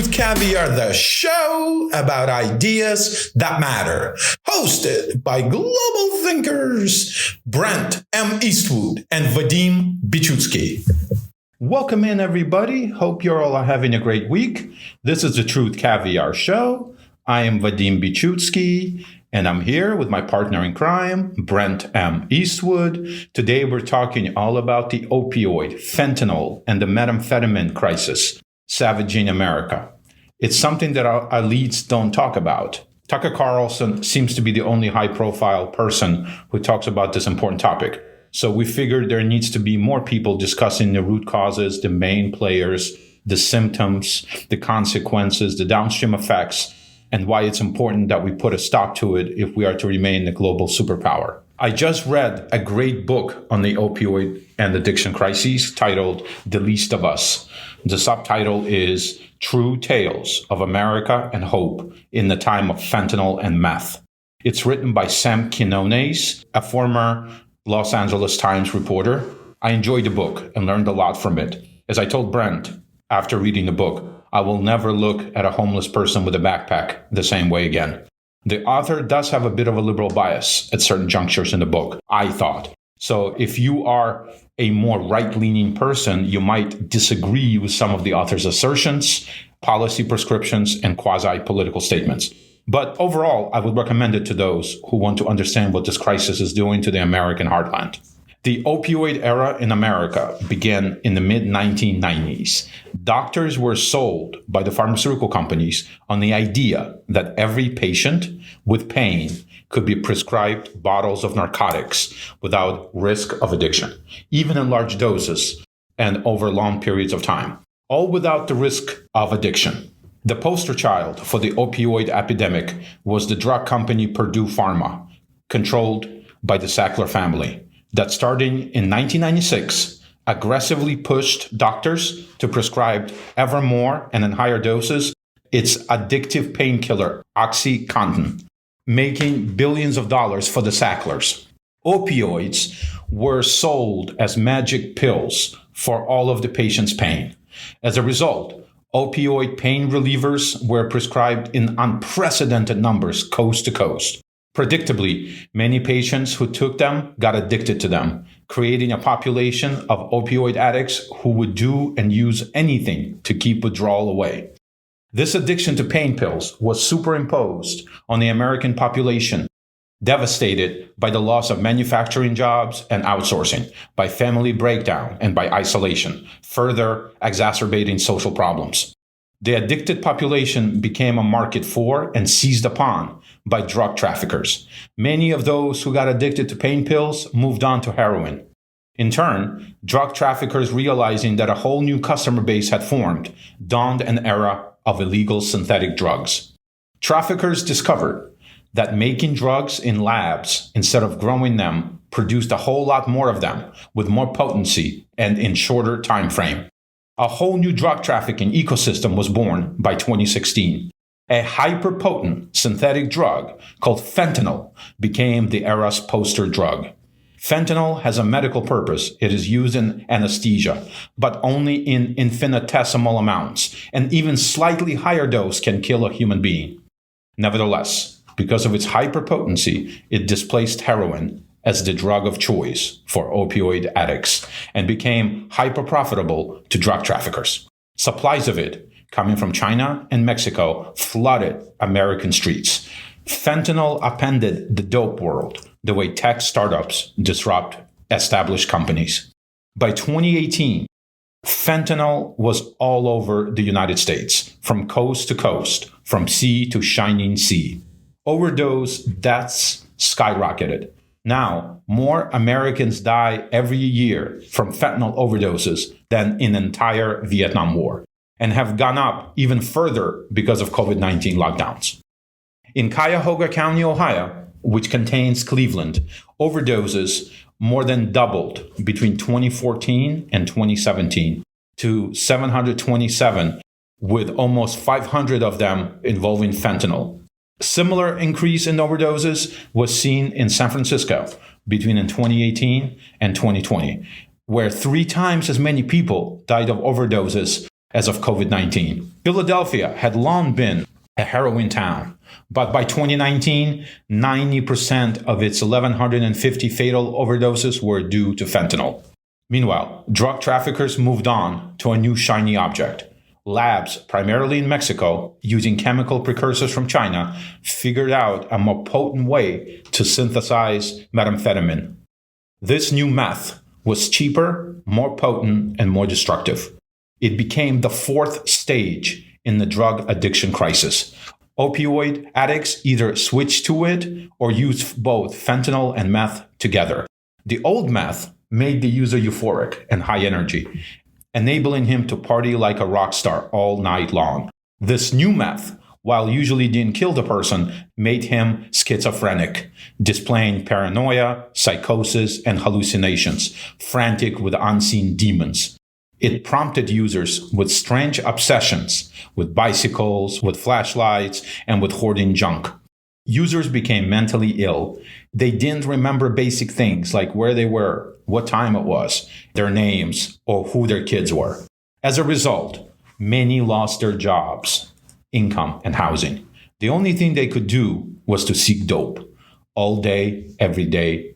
Truth Caviar, the show about ideas that matter. Hosted by global thinkers Brent M. Eastwood and Vadim Bichutsky. Welcome in, everybody. Hope you're all having a great week. This is the Truth Caviar show. I am Vadim Bichutsky, and I'm here with my partner in crime, Brent M. Eastwood. Today, we're talking all about the opioid, fentanyl, and the methamphetamine crisis savaging America. It's something that our elites don't talk about. Tucker Carlson seems to be the only high-profile person who talks about this important topic. So we figured there needs to be more people discussing the root causes, the main players, the symptoms, the consequences, the downstream effects, and why it's important that we put a stop to it if we are to remain a global superpower. I just read a great book on the opioid and addiction crises titled The Least of Us. The subtitle is True Tales of America and Hope in the Time of Fentanyl and Meth. It's written by Sam Quinones, a former Los Angeles Times reporter. I enjoyed the book and learned a lot from it. As I told Brent after reading the book, I will never look at a homeless person with a backpack the same way again. The author does have a bit of a liberal bias at certain junctures in the book, I thought. So if you are a more right-leaning person, you might disagree with some of the author's assertions, policy prescriptions, and quasi-political statements. But overall, I would recommend it to those who want to understand what this crisis is doing to the American heartland. The opioid era in America began in the mid-1990s. Doctors were sold by the pharmaceutical companies on the idea that every patient with pain could be prescribed bottles of narcotics without risk of addiction, even in large doses and over long periods of time, all without the risk of addiction. The poster child for the opioid epidemic was the drug company Purdue Pharma, controlled by the Sackler family, that starting in 1996, aggressively pushed doctors to prescribe ever more and in higher doses its addictive painkiller, OxyContin, making billions of dollars for the Sacklers. Opioids were sold as magic pills for all of the patient's pain. As a result, opioid pain relievers were prescribed in unprecedented numbers coast to coast. Predictably, many patients who took them got addicted to them, creating a population of opioid addicts who would do and use anything to keep withdrawal away. This addiction to pain pills was superimposed on the American population, devastated by the loss of manufacturing jobs and outsourcing, by family breakdown and by isolation, further exacerbating social problems. The addicted population became a market for and seized upon by drug traffickers. Many of those who got addicted to pain pills moved on to heroin. In turn, drug traffickers, realizing that a whole new customer base had formed, dawned an era of illegal synthetic drugs. Traffickers discovered that making drugs in labs instead of growing them produced a whole lot more of them with more potency and in shorter time frame. A whole new drug trafficking ecosystem was born by 2016. A hyper-potent synthetic drug called fentanyl became the era's poster drug. Fentanyl has a medical purpose. It is used in anesthesia, but only in infinitesimal amounts, and even slightly higher dose can kill a human being. Nevertheless, because of its hyperpotency, it displaced heroin as the drug of choice for opioid addicts and became hyper-profitable to drug traffickers. Supplies of it, coming from China and Mexico, flooded American streets. Fentanyl upended the dope world the way tech startups disrupt established companies. By 2018, fentanyl was all over the United States, from coast to coast, from sea to shining sea. Overdose deaths skyrocketed. Now, more Americans die every year from fentanyl overdoses than in the entire Vietnam War, and have gone up even further because of COVID-19 lockdowns. In Cuyahoga County, Ohio, which contains Cleveland, overdoses more than doubled between 2014 and 2017 to 727, with almost 500 of them involving fentanyl. Similar increase in overdoses was seen in San Francisco between 2018 and 2020, where 3 times as many people died of overdoses as of COVID-19. Philadelphia had long been a heroin town, but by 2019, 90% of its 1,150 fatal overdoses were due to fentanyl. Meanwhile, drug traffickers moved on to a new shiny object. Labs, primarily in Mexico, using chemical precursors from China, figured out a more potent way to synthesize methamphetamine. This new meth was cheaper, more potent, and more destructive. It became the fourth stage in the drug addiction crisis. Opioid addicts either switched to it or used both fentanyl and meth together. The old meth made the user euphoric and high energy, enabling him to party like a rock star all night long. This new meth, while usually didn't kill the person, made him schizophrenic, displaying paranoia, psychosis, and hallucinations, frantic with unseen demons. It prompted users with strange obsessions, with bicycles, with flashlights, and with hoarding junk. Users became mentally ill. They didn't remember basic things like where they were, what time it was, their names, or who their kids were. As a result, many lost their jobs, income, and housing. The only thing they could do was to seek dope, all day, every day,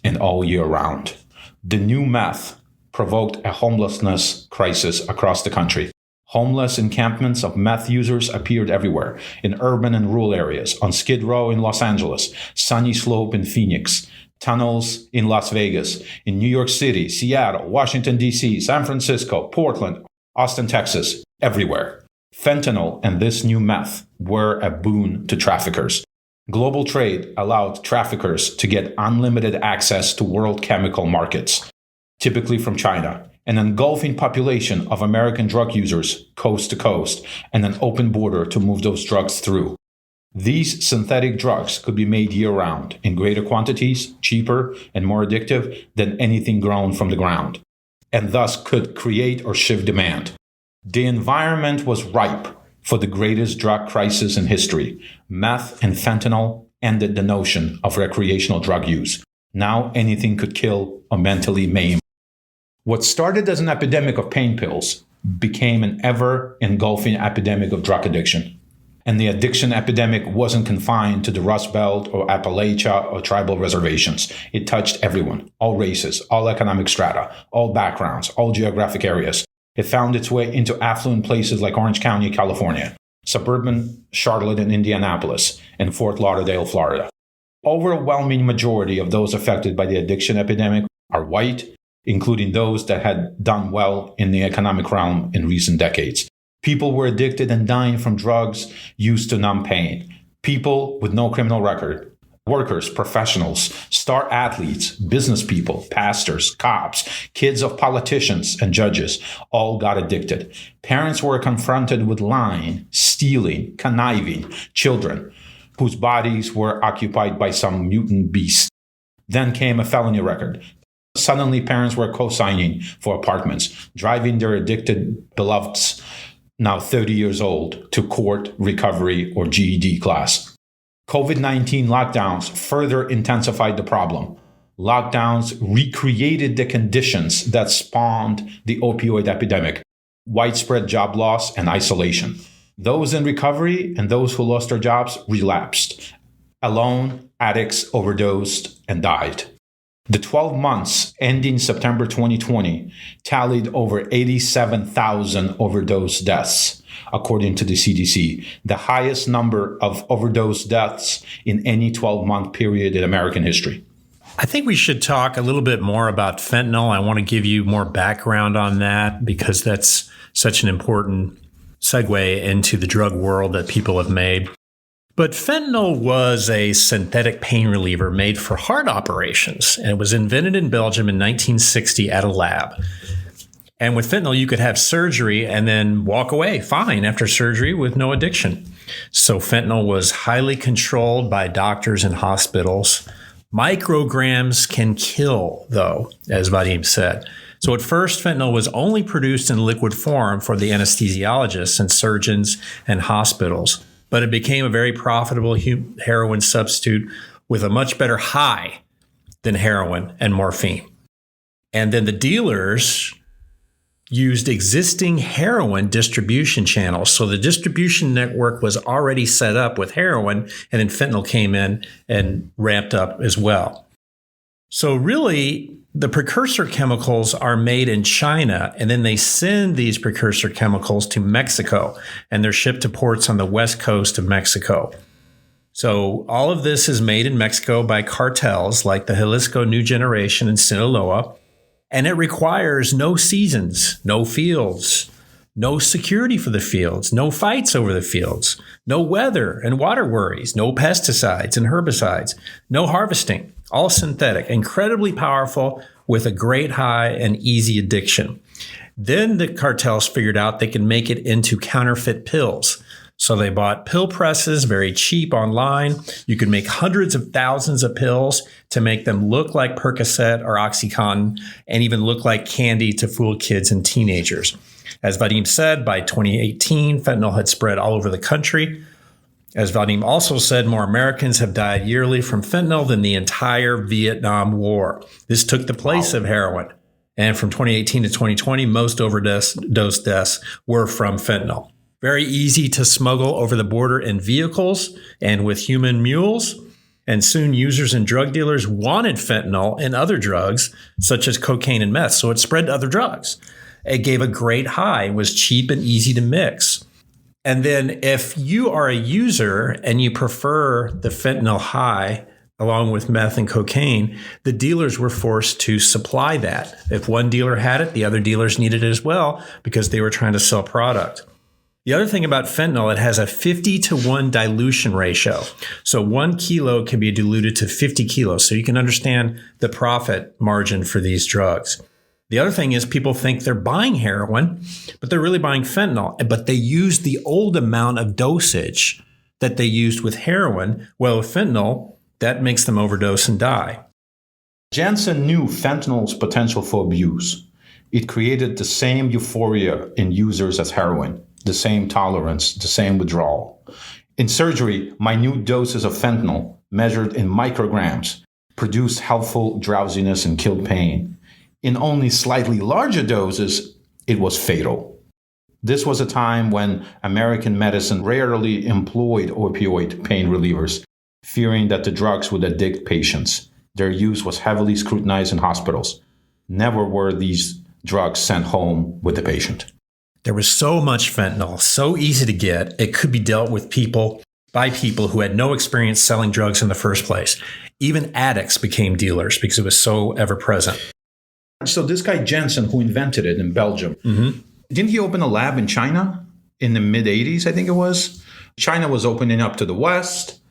and all year round. The new meth provoked a homelessness crisis across the country. Homeless encampments of meth users appeared everywhere, in urban and rural areas, on Skid Row in Los Angeles, Sunny Slope in Phoenix, tunnels in Las Vegas, in New York City, Seattle, Washington, D.C., San Francisco, Portland, Austin, Texas, everywhere. Fentanyl and this new meth were a boon to traffickers. Global trade allowed traffickers to get unlimited access to world chemical markets, typically from China, an engulfing population of American drug users coast to coast, and an open border to move those drugs through. These synthetic drugs could be made year-round in greater quantities, cheaper, and more addictive than anything grown from the ground, and thus could create or shift demand. The environment was ripe for the greatest drug crisis in history. Meth and fentanyl ended the notion of recreational drug use. Now anything could kill or mentally maim. What started as an epidemic of pain pills became an ever-engulfing epidemic of drug addiction. And the addiction epidemic wasn't confined to the Rust Belt or Appalachia or tribal reservations. It touched everyone, all races, all economic strata, all backgrounds, all geographic areas. It found its way into affluent places like Orange County, California, suburban Charlotte and Indianapolis, and Fort Lauderdale, Florida. Overwhelming majority of those affected by the addiction epidemic are white, including those that had done well in the economic realm in recent decades. People were addicted and dying from drugs used to numb pain. People with no criminal record. Workers, professionals, star athletes, business people, pastors, cops, kids of politicians and judges all got addicted. Parents were confronted with lying, stealing, conniving children whose bodies were occupied by some mutant beast. Then came a felony record. Suddenly, parents were co-signing for apartments, driving their addicted beloveds, now 30 years old, to court, recovery, or GED class. COVID-19 lockdowns further intensified the problem. Lockdowns recreated the conditions that spawned the opioid epidemic, widespread job loss and isolation. Those in recovery and those who lost their jobs relapsed. Alone, addicts overdosed and died. The 12 months ending September 2020 tallied over 87,000 overdose deaths, according to the CDC, the highest number of overdose deaths in any 12-month period in American history. I think we should talk a little bit more about fentanyl. I want to give you more background on that because that's such an important segue into the drug world that people have made. But fentanyl was a synthetic pain reliever made for heart operations, and it was invented in Belgium in 1960 at a lab. And with fentanyl, you could have surgery and then walk away fine after surgery with no addiction. So fentanyl was highly controlled by doctors and hospitals. Micrograms can kill, though, as Vadim said. So at first, fentanyl was only produced in liquid form for the anesthesiologists and surgeons and hospitals. But it became a very profitable heroin substitute with a much better high than heroin and morphine. And then the dealers used existing heroin distribution channels. So the distribution network was already set up with heroin, and then fentanyl came in and ramped up as well. So really, the precursor chemicals are made in China, and then they send these precursor chemicals to Mexico, and they're shipped to ports on the west coast of Mexico. So all of this is made in Mexico by cartels like the Jalisco New Generation and Sinaloa. And it requires no seasons, no fields, no security for the fields, no fights over the fields, no weather and water worries, no pesticides and herbicides, no harvesting, all synthetic, incredibly powerful with a great high and easy addiction. Then the cartels figured out they could make it into counterfeit pills. So they bought pill presses, very cheap online. You could make hundreds of thousands of pills to make them look like Percocet or OxyContin and even look like candy to fool kids and teenagers. As Vadim said, by 2018, fentanyl had spread all over the country. As Vadim also said, more Americans have died yearly from fentanyl than the entire Vietnam War. This took the place of heroin. And from 2018 to 2020, most overdose deaths were from fentanyl. Very easy to smuggle over the border in vehicles and with human mules. And soon users and drug dealers wanted fentanyl and other drugs, such as cocaine and meth. So it spread to other drugs. It gave a great high. It was cheap and easy to mix. And then if you are a user and you prefer the fentanyl high, along with meth and cocaine, the dealers were forced to supply that. If one dealer had it, the other dealers needed it as well because they were trying to sell product. The other thing about fentanyl, it has a 50-to-1 dilution ratio. So 1 kilo can be diluted to 50 kilos. So you can understand the profit margin for these drugs. The other thing is people think they're buying heroin, but they're really buying fentanyl. But they use the old amount of dosage that they used with heroin. Well, with fentanyl, that makes them overdose and die. Jansen knew fentanyl's potential for abuse. It created the same euphoria in users as heroin. The same tolerance, the same withdrawal. In surgery, minute doses of fentanyl, measured in micrograms, produced helpful drowsiness and killed pain. In only slightly larger doses, it was fatal. This was a time when American medicine rarely employed opioid pain relievers, fearing that the drugs would addict patients. Their use was heavily scrutinized in hospitals. Never were these drugs sent home with the patient. There was so much fentanyl, so easy to get, it could be dealt with by people who had no experience selling drugs in the first place. Even addicts became dealers because it was so ever present. So this guy Jansen, who invented it in Belgium, didn't he open a lab in China in the mid-'80s, I think it was? China was opening up to the West,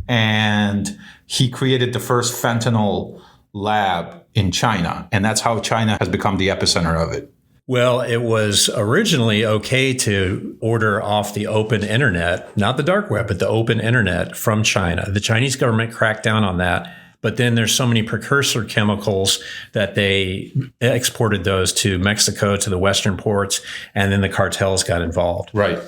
and he created the first fentanyl lab in China. And that's how China has become the epicenter of it. Well, it was originally okay to order off the open internet, not the dark web, but the open internet from China. The Chinese government cracked down on that. But then there's so many precursor chemicals that they exported those to Mexico, to the Western ports, and then the cartels got involved. Right.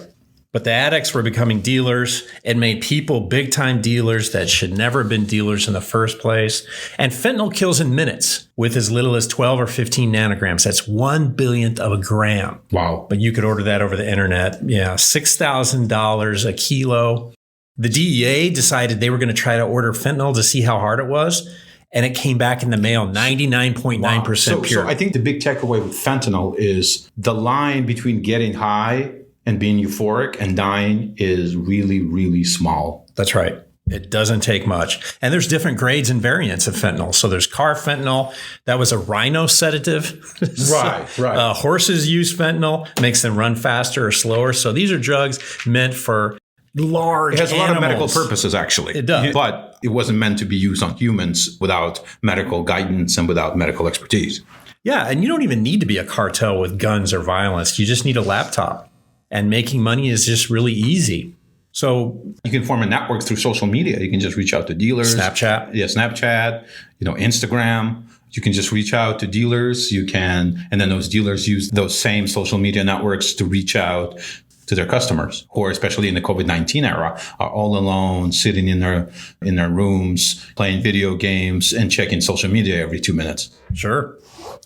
But the addicts were becoming dealers. It made people big-time dealers that should never have been dealers in the first place. And fentanyl kills in minutes with as little as 12 or 15 nanograms. That's 1 billionth of a gram. Wow. But you could order that over the internet. Yeah, $6,000 a kilo. The DEA decided they were going to try to order fentanyl to see how hard it was. And it came back in the mail 99.9% pure. So I think the big takeaway with fentanyl is the line between getting high and being euphoric and dying is really, really small. That's right. It doesn't take much. And there's different grades and variants of fentanyl. So there's carfentanil. That was a rhino sedative. Right. Horses use fentanyl, makes them run faster or slower. So these are drugs meant for large It has animals. a lot of medical purposes, actually. It does. But it wasn't meant to be used on humans without medical guidance and without medical expertise. Yeah. And you don't even need to be a cartel with guns or violence. You just need a laptop. And making money is just really easy. So you can form a network through social media. You can just reach out to dealers. Snapchat. Yeah, Snapchat, Instagram. You can just reach out to dealers. And then those dealers use those same social media networks to reach out to their customers who are, especially in the COVID-19 era, are all alone, sitting in their rooms, playing video games and checking social media every 2 minutes. Sure.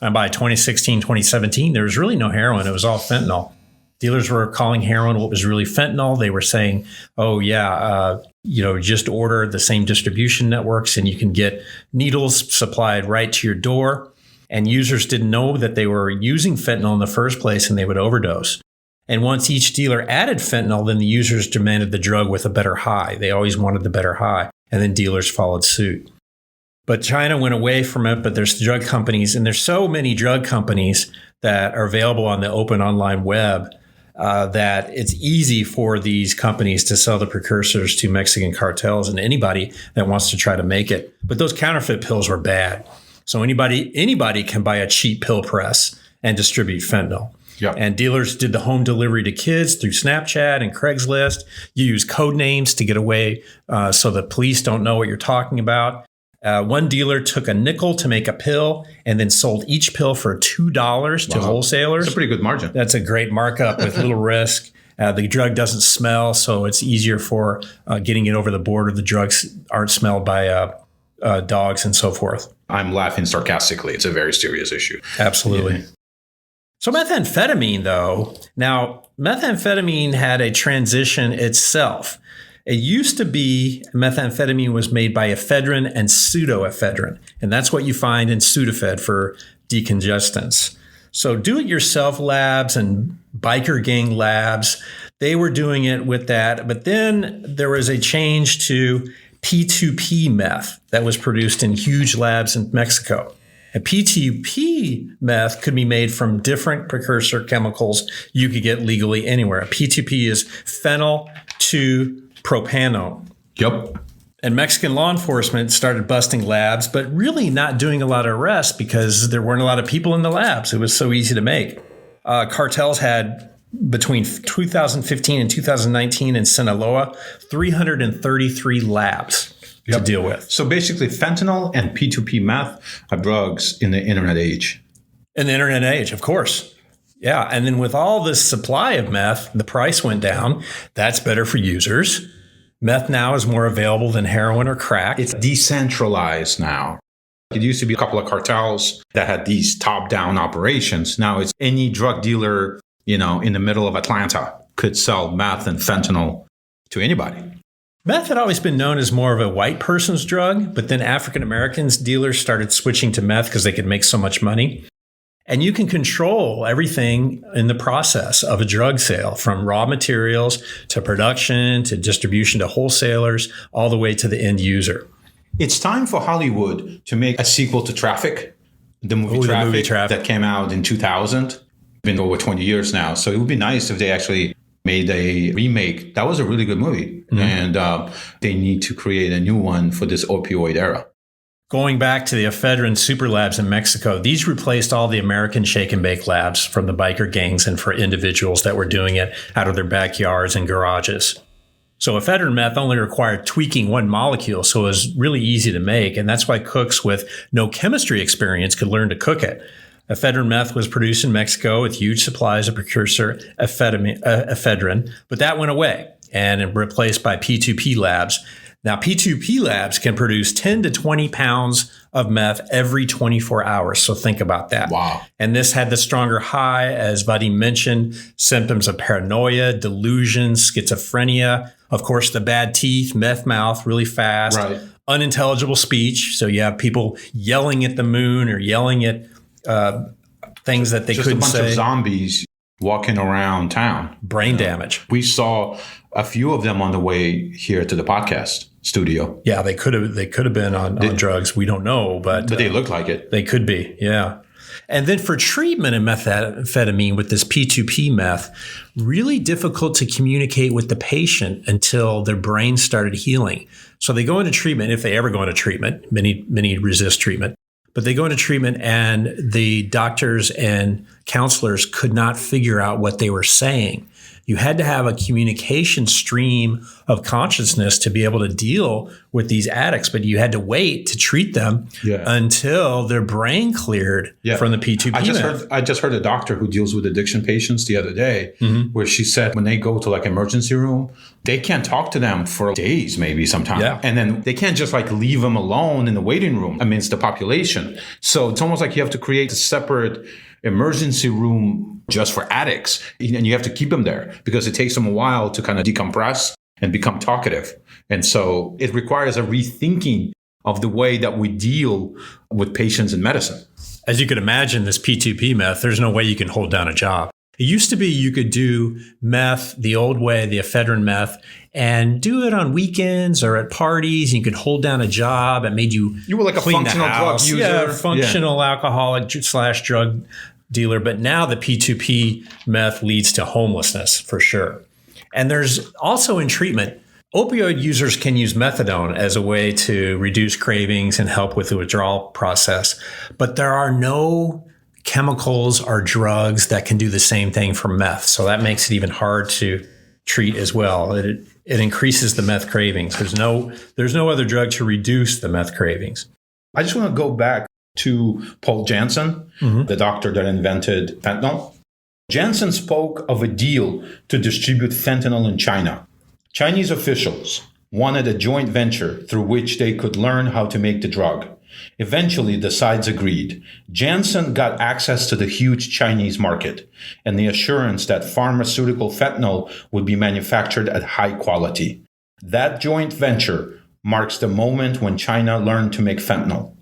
And by 2016, 2017, there was really no heroin. It was all fentanyl. Dealers were calling heroin what was really fentanyl. They were saying, oh, yeah, just order the same distribution networks and you can get needles supplied right to your door. And users didn't know that they were using fentanyl in the first place and they would overdose. And once each dealer added fentanyl, then the users demanded the drug with a better high. They always wanted the better high. And then dealers followed suit. But China went away from it, but there's drug companies, and there's so many drug companies that are available on the open online web that it's easy for these companies to sell the precursors to Mexican cartels and anybody that wants to try to make it. But those counterfeit pills were bad. So anybody can buy a cheap pill press and distribute fentanyl. Yep. And dealers did the home delivery to kids through Snapchat and Craigslist. You use code names to get away so the police don't know what you're talking about. One dealer took a nickel to make a pill and then sold each pill for $2 to wholesalers. That's a pretty good margin. That's a great markup with little risk. The drug doesn't smell, so it's easier for getting it over the border. The drugs aren't smelled by dogs and so forth. I'm laughing sarcastically. It's a very serious issue. Absolutely. Yeah. So methamphetamine, though, now methamphetamine had a transition itself. It used to be methamphetamine was made by ephedrine and pseudoephedrine, and that's what you find in Sudafed for decongestants. So do-it-yourself labs and biker gang labs, they were doing it with that. But then there was a change to P2P meth that was produced in huge labs in Mexico. A P2P meth could be made from different precursor chemicals you could get legally anywhere. A P2P is phenyl to propanone. Yep. And Mexican law enforcement started busting labs, but really not doing a lot of arrests because there weren't a lot of people in the labs. It was so easy to make. Cartels had, between 2015 and 2019 in Sinaloa, 333 labs to deal with. So basically, fentanyl and P2P meth are drugs in the internet age. In the internet age, of course. Yeah. And then with all this supply of meth, the price went down. That's better for users. Meth now is more available than heroin or crack. It's decentralized now. It used to be a couple of cartels that had these top-down operations. Now it's any drug dealer, in the middle of Atlanta could sell meth and fentanyl to anybody. Meth had always been known as more of a white person's drug, but then African Americans dealers started switching to meth because they could make so much money. And you can control everything in the process of a drug sale, from raw materials to production to distribution to wholesalers, all the way to the end user. It's time for Hollywood to make a sequel to Traffic, the movie Traffic that came out in 2000. Been over 20 years now. So it would be nice if they actually made a remake. That was a really good movie. Mm-hmm. And they need to create a new one for this opioid era. Going back to the ephedrine super labs in Mexico, these replaced all the American shake and bake labs from the biker gangs and for individuals that were doing it out of their backyards and garages. So ephedrine meth only required tweaking one molecule, so it was really easy to make. And that's why cooks with no chemistry experience could learn to cook it. Ephedrine meth was produced in Mexico with huge supplies of precursor ephedrine, but that went away and replaced by P2P labs. Now, P2P labs can produce 10 to 20 pounds of meth every 24 hours. So think about that. Wow. And this had the stronger high, as Vadim mentioned, symptoms of paranoia, delusion, schizophrenia, of course, the bad teeth, meth mouth, really fast, unintelligible speech. So you have people yelling at the moon or yelling at things that they couldn't say. Just a bunch of zombies walking around town. Brain damage. We saw a few of them on the way here to the podcast studio. Yeah, they could have been on drugs. We don't know, but they look like it. They could be, yeah. And then for treatment of methamphetamine with this P2P meth, really difficult to communicate with the patient until their brain started healing. So they go into treatment, if they ever go into treatment. Many resist treatment. But they go into treatment and the doctors and counselors could not figure out what they were saying. You had to have a communication stream of consciousness to be able to deal with these addicts, but you had to wait to treat them until their brain cleared from the P2P. I just heard a doctor who deals with addiction patients the other day, where she said when they go to like emergency room, they can't talk to them for days, maybe sometimes. Yeah. And then they can't just like leave them alone in the waiting room amidst the population. So it's almost like you have to create a separate emergency room just for addicts. And you have to keep them there because it takes them a while to kind of decompress and become talkative. And so it requires a rethinking of the way that we deal with patients in medicine. As you can imagine, this P2P meth, there's no way you can hold down a job. It used to be you could do meth the old way, the ephedrine meth, and do it on weekends or at parties. You could hold down a job. It made you were like a functional drug user. Yeah, functional alcoholic / drug dealer. But now the P2P meth leads to homelessness for sure. And there's also in treatment, opioid users can use methadone as a way to reduce cravings and help with the withdrawal process. But there are no chemicals or drugs that can do the same thing for meth. So that makes it even hard to treat as well. It increases the meth cravings. There's no other drug to reduce the meth cravings. I just want to go back to Paul Janssen, the doctor that invented fentanyl. Janssen spoke of a deal to distribute fentanyl in China. Chinese officials wanted a joint venture through which they could learn how to make the drug. Eventually, the sides agreed. Janssen got access to the huge Chinese market and the assurance that pharmaceutical fentanyl would be manufactured at high quality. That joint venture marks the moment when China learned to make fentanyl.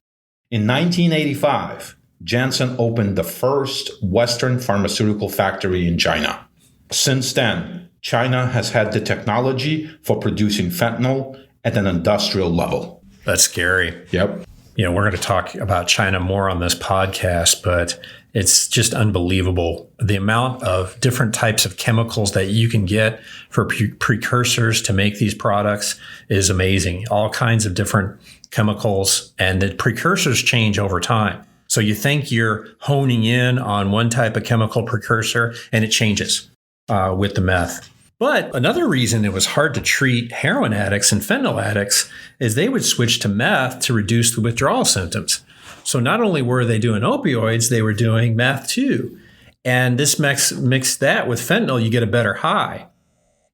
In 1985, Janssen opened the first Western pharmaceutical factory in China. Since then, China has had the technology for producing fentanyl at an industrial level. That's scary. Yep. We're going to talk about China more on this podcast, but it's just unbelievable. The amount of different types of chemicals that you can get for precursors to make these products is amazing. All kinds of different chemicals, and the precursors change over time. So you think you're honing in on one type of chemical precursor, and it changes with the meth. But another reason it was hard to treat heroin addicts and fentanyl addicts is they would switch to meth to reduce the withdrawal symptoms. So not only were they doing opioids, they were doing meth too. And this mixed that with fentanyl, you get a better high.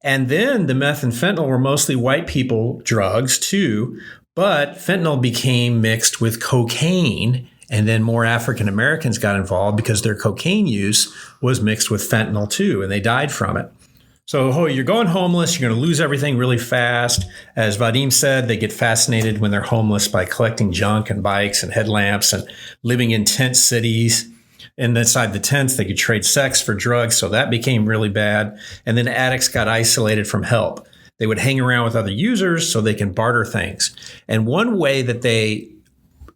And then the meth and fentanyl were mostly white people drugs too, but fentanyl became mixed with cocaine. And then more African Americans got involved because their cocaine use was mixed with fentanyl too, and they died from it. So you're going homeless, you're going to lose everything really fast. As Vadim said, they get fascinated when they're homeless by collecting junk and bikes and headlamps and living in tent cities. And inside the tents, they could trade sex for drugs. So that became really bad. And then addicts got isolated from help. They would hang around with other users so they can barter things. And one way that they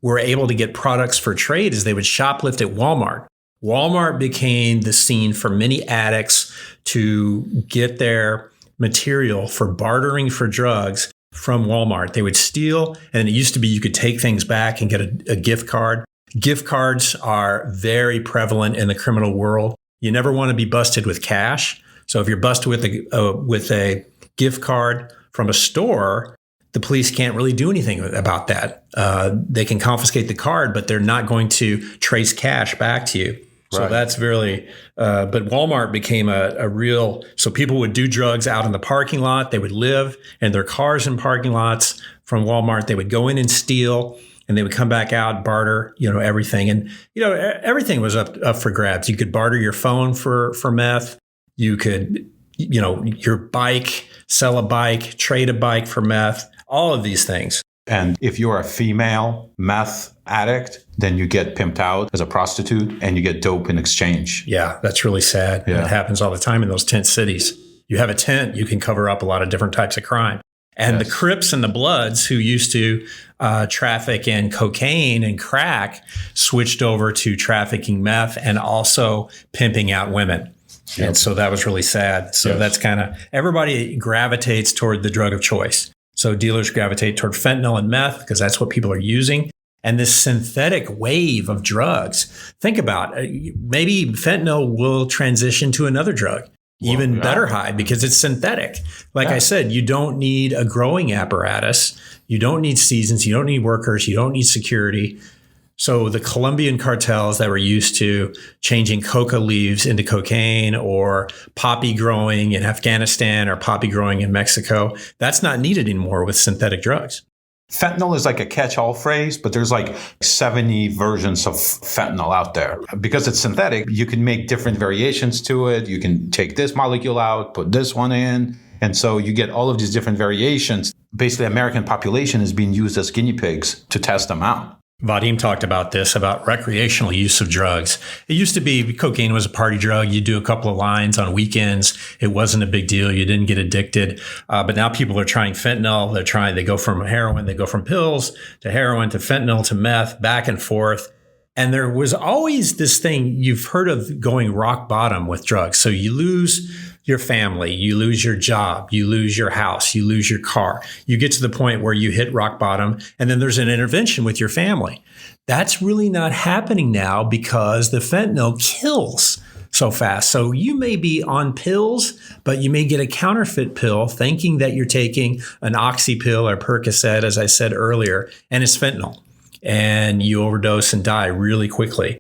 were able to get products for trade is they would shoplift at Walmart. Walmart became the scene for many addicts to get their material for bartering for drugs from Walmart. They would steal, and it used to be you could take things back and get a gift card. Gift cards are very prevalent in the criminal world. You never want to be busted with cash. So if you're busted with a gift card from a store, the police can't really do anything about that. They can confiscate the card, but they're not going to trace cash back to you. So that's really, but Walmart became a real, so people would do drugs out in the parking lot. They would live in their cars in parking lots from Walmart. They would go in and steal, and they would come back out, barter, everything. And, everything was up for grabs. You could barter your phone for meth. You could, your bike, sell a bike, trade a bike for meth, all of these things. And if you're a female meth addict, then you get pimped out as a prostitute and you get dope in exchange. Yeah, that's really sad. Yeah. It happens all the time in those tent cities. You have a tent, you can cover up a lot of different types of crime. And the Crips and the Bloods who used to traffic in cocaine and crack switched over to trafficking meth and also pimping out women. Yep. And so that was really sad. So that's kind of, everybody gravitates toward the drug of choice. So dealers gravitate toward fentanyl and meth because that's what people are using. and this synthetic wave of drugs. Think about it. Maybe fentanyl will transition to another drug, even better high, because it's synthetic. Like I said, you don't need a growing apparatus. You don't need seasons. You don't need workers. You don't need security. So the Colombian cartels that were used to changing coca leaves into cocaine, or poppy growing in Afghanistan or poppy growing in Mexico, that's not needed anymore with synthetic drugs. Fentanyl is like a catch-all phrase, but there's like 70 versions of fentanyl out there. Because it's synthetic, you can make different variations to it. You can take this molecule out, put this one in. And so you get all of these different variations. Basically, the American population is being used as guinea pigs to test them out. Vadim talked about this, about recreational use of drugs. It used to be cocaine was a party drug. You do a couple of lines on weekends. It wasn't a big deal. You didn't get addicted. But now people are trying fentanyl. They go from heroin, they go from pills to heroin to fentanyl to meth, back and forth. And there was always this thing you've heard of going rock bottom with drugs. So you lose your family, you lose your job, you lose your house, you lose your car. You get to the point where you hit rock bottom, and then there's an intervention with your family. That's really not happening now because the fentanyl kills so fast. So you may be on pills, but you may get a counterfeit pill thinking that you're taking an oxy pill or Percocet, as I said earlier, and it's fentanyl. And you overdose and die really quickly.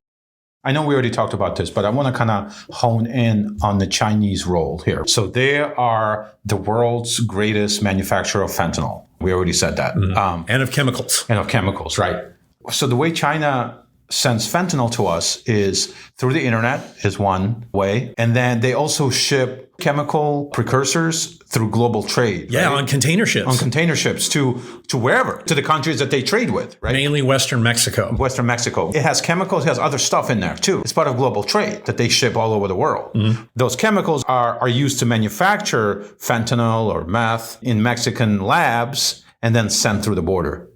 I know we already talked about this, but I want to kind of hone in on the Chinese role here. So they are the world's greatest manufacturer of fentanyl. We already said that. Mm-hmm. And of chemicals. And of chemicals, right. So the way China sends fentanyl to us is through the internet is one way. And then they also ship chemical precursors through global trade. Yeah, right? on container ships. On container ships to wherever, to the countries that they trade with, right? Mainly Western Mexico. Western Mexico. It has chemicals, it has other stuff in there too. It's part of global trade that they ship all over the world. Mm-hmm. Those chemicals are used to manufacture fentanyl or meth in Mexican labs and then sent through the border.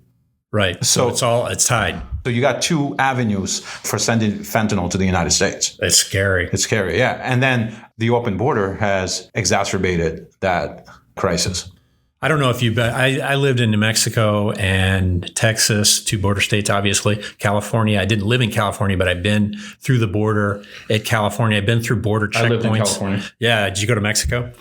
Right. So it's tied. So you got two avenues for sending fentanyl to the United States. It's scary. It's scary, yeah. And then the open border has exacerbated that crisis. I don't know if you've been, I lived in New Mexico and Texas, two border states, obviously. California. I didn't live in California, but I've been through the border at California. I've been through border checkpoints. I lived in California. Yeah. Did you go to Mexico?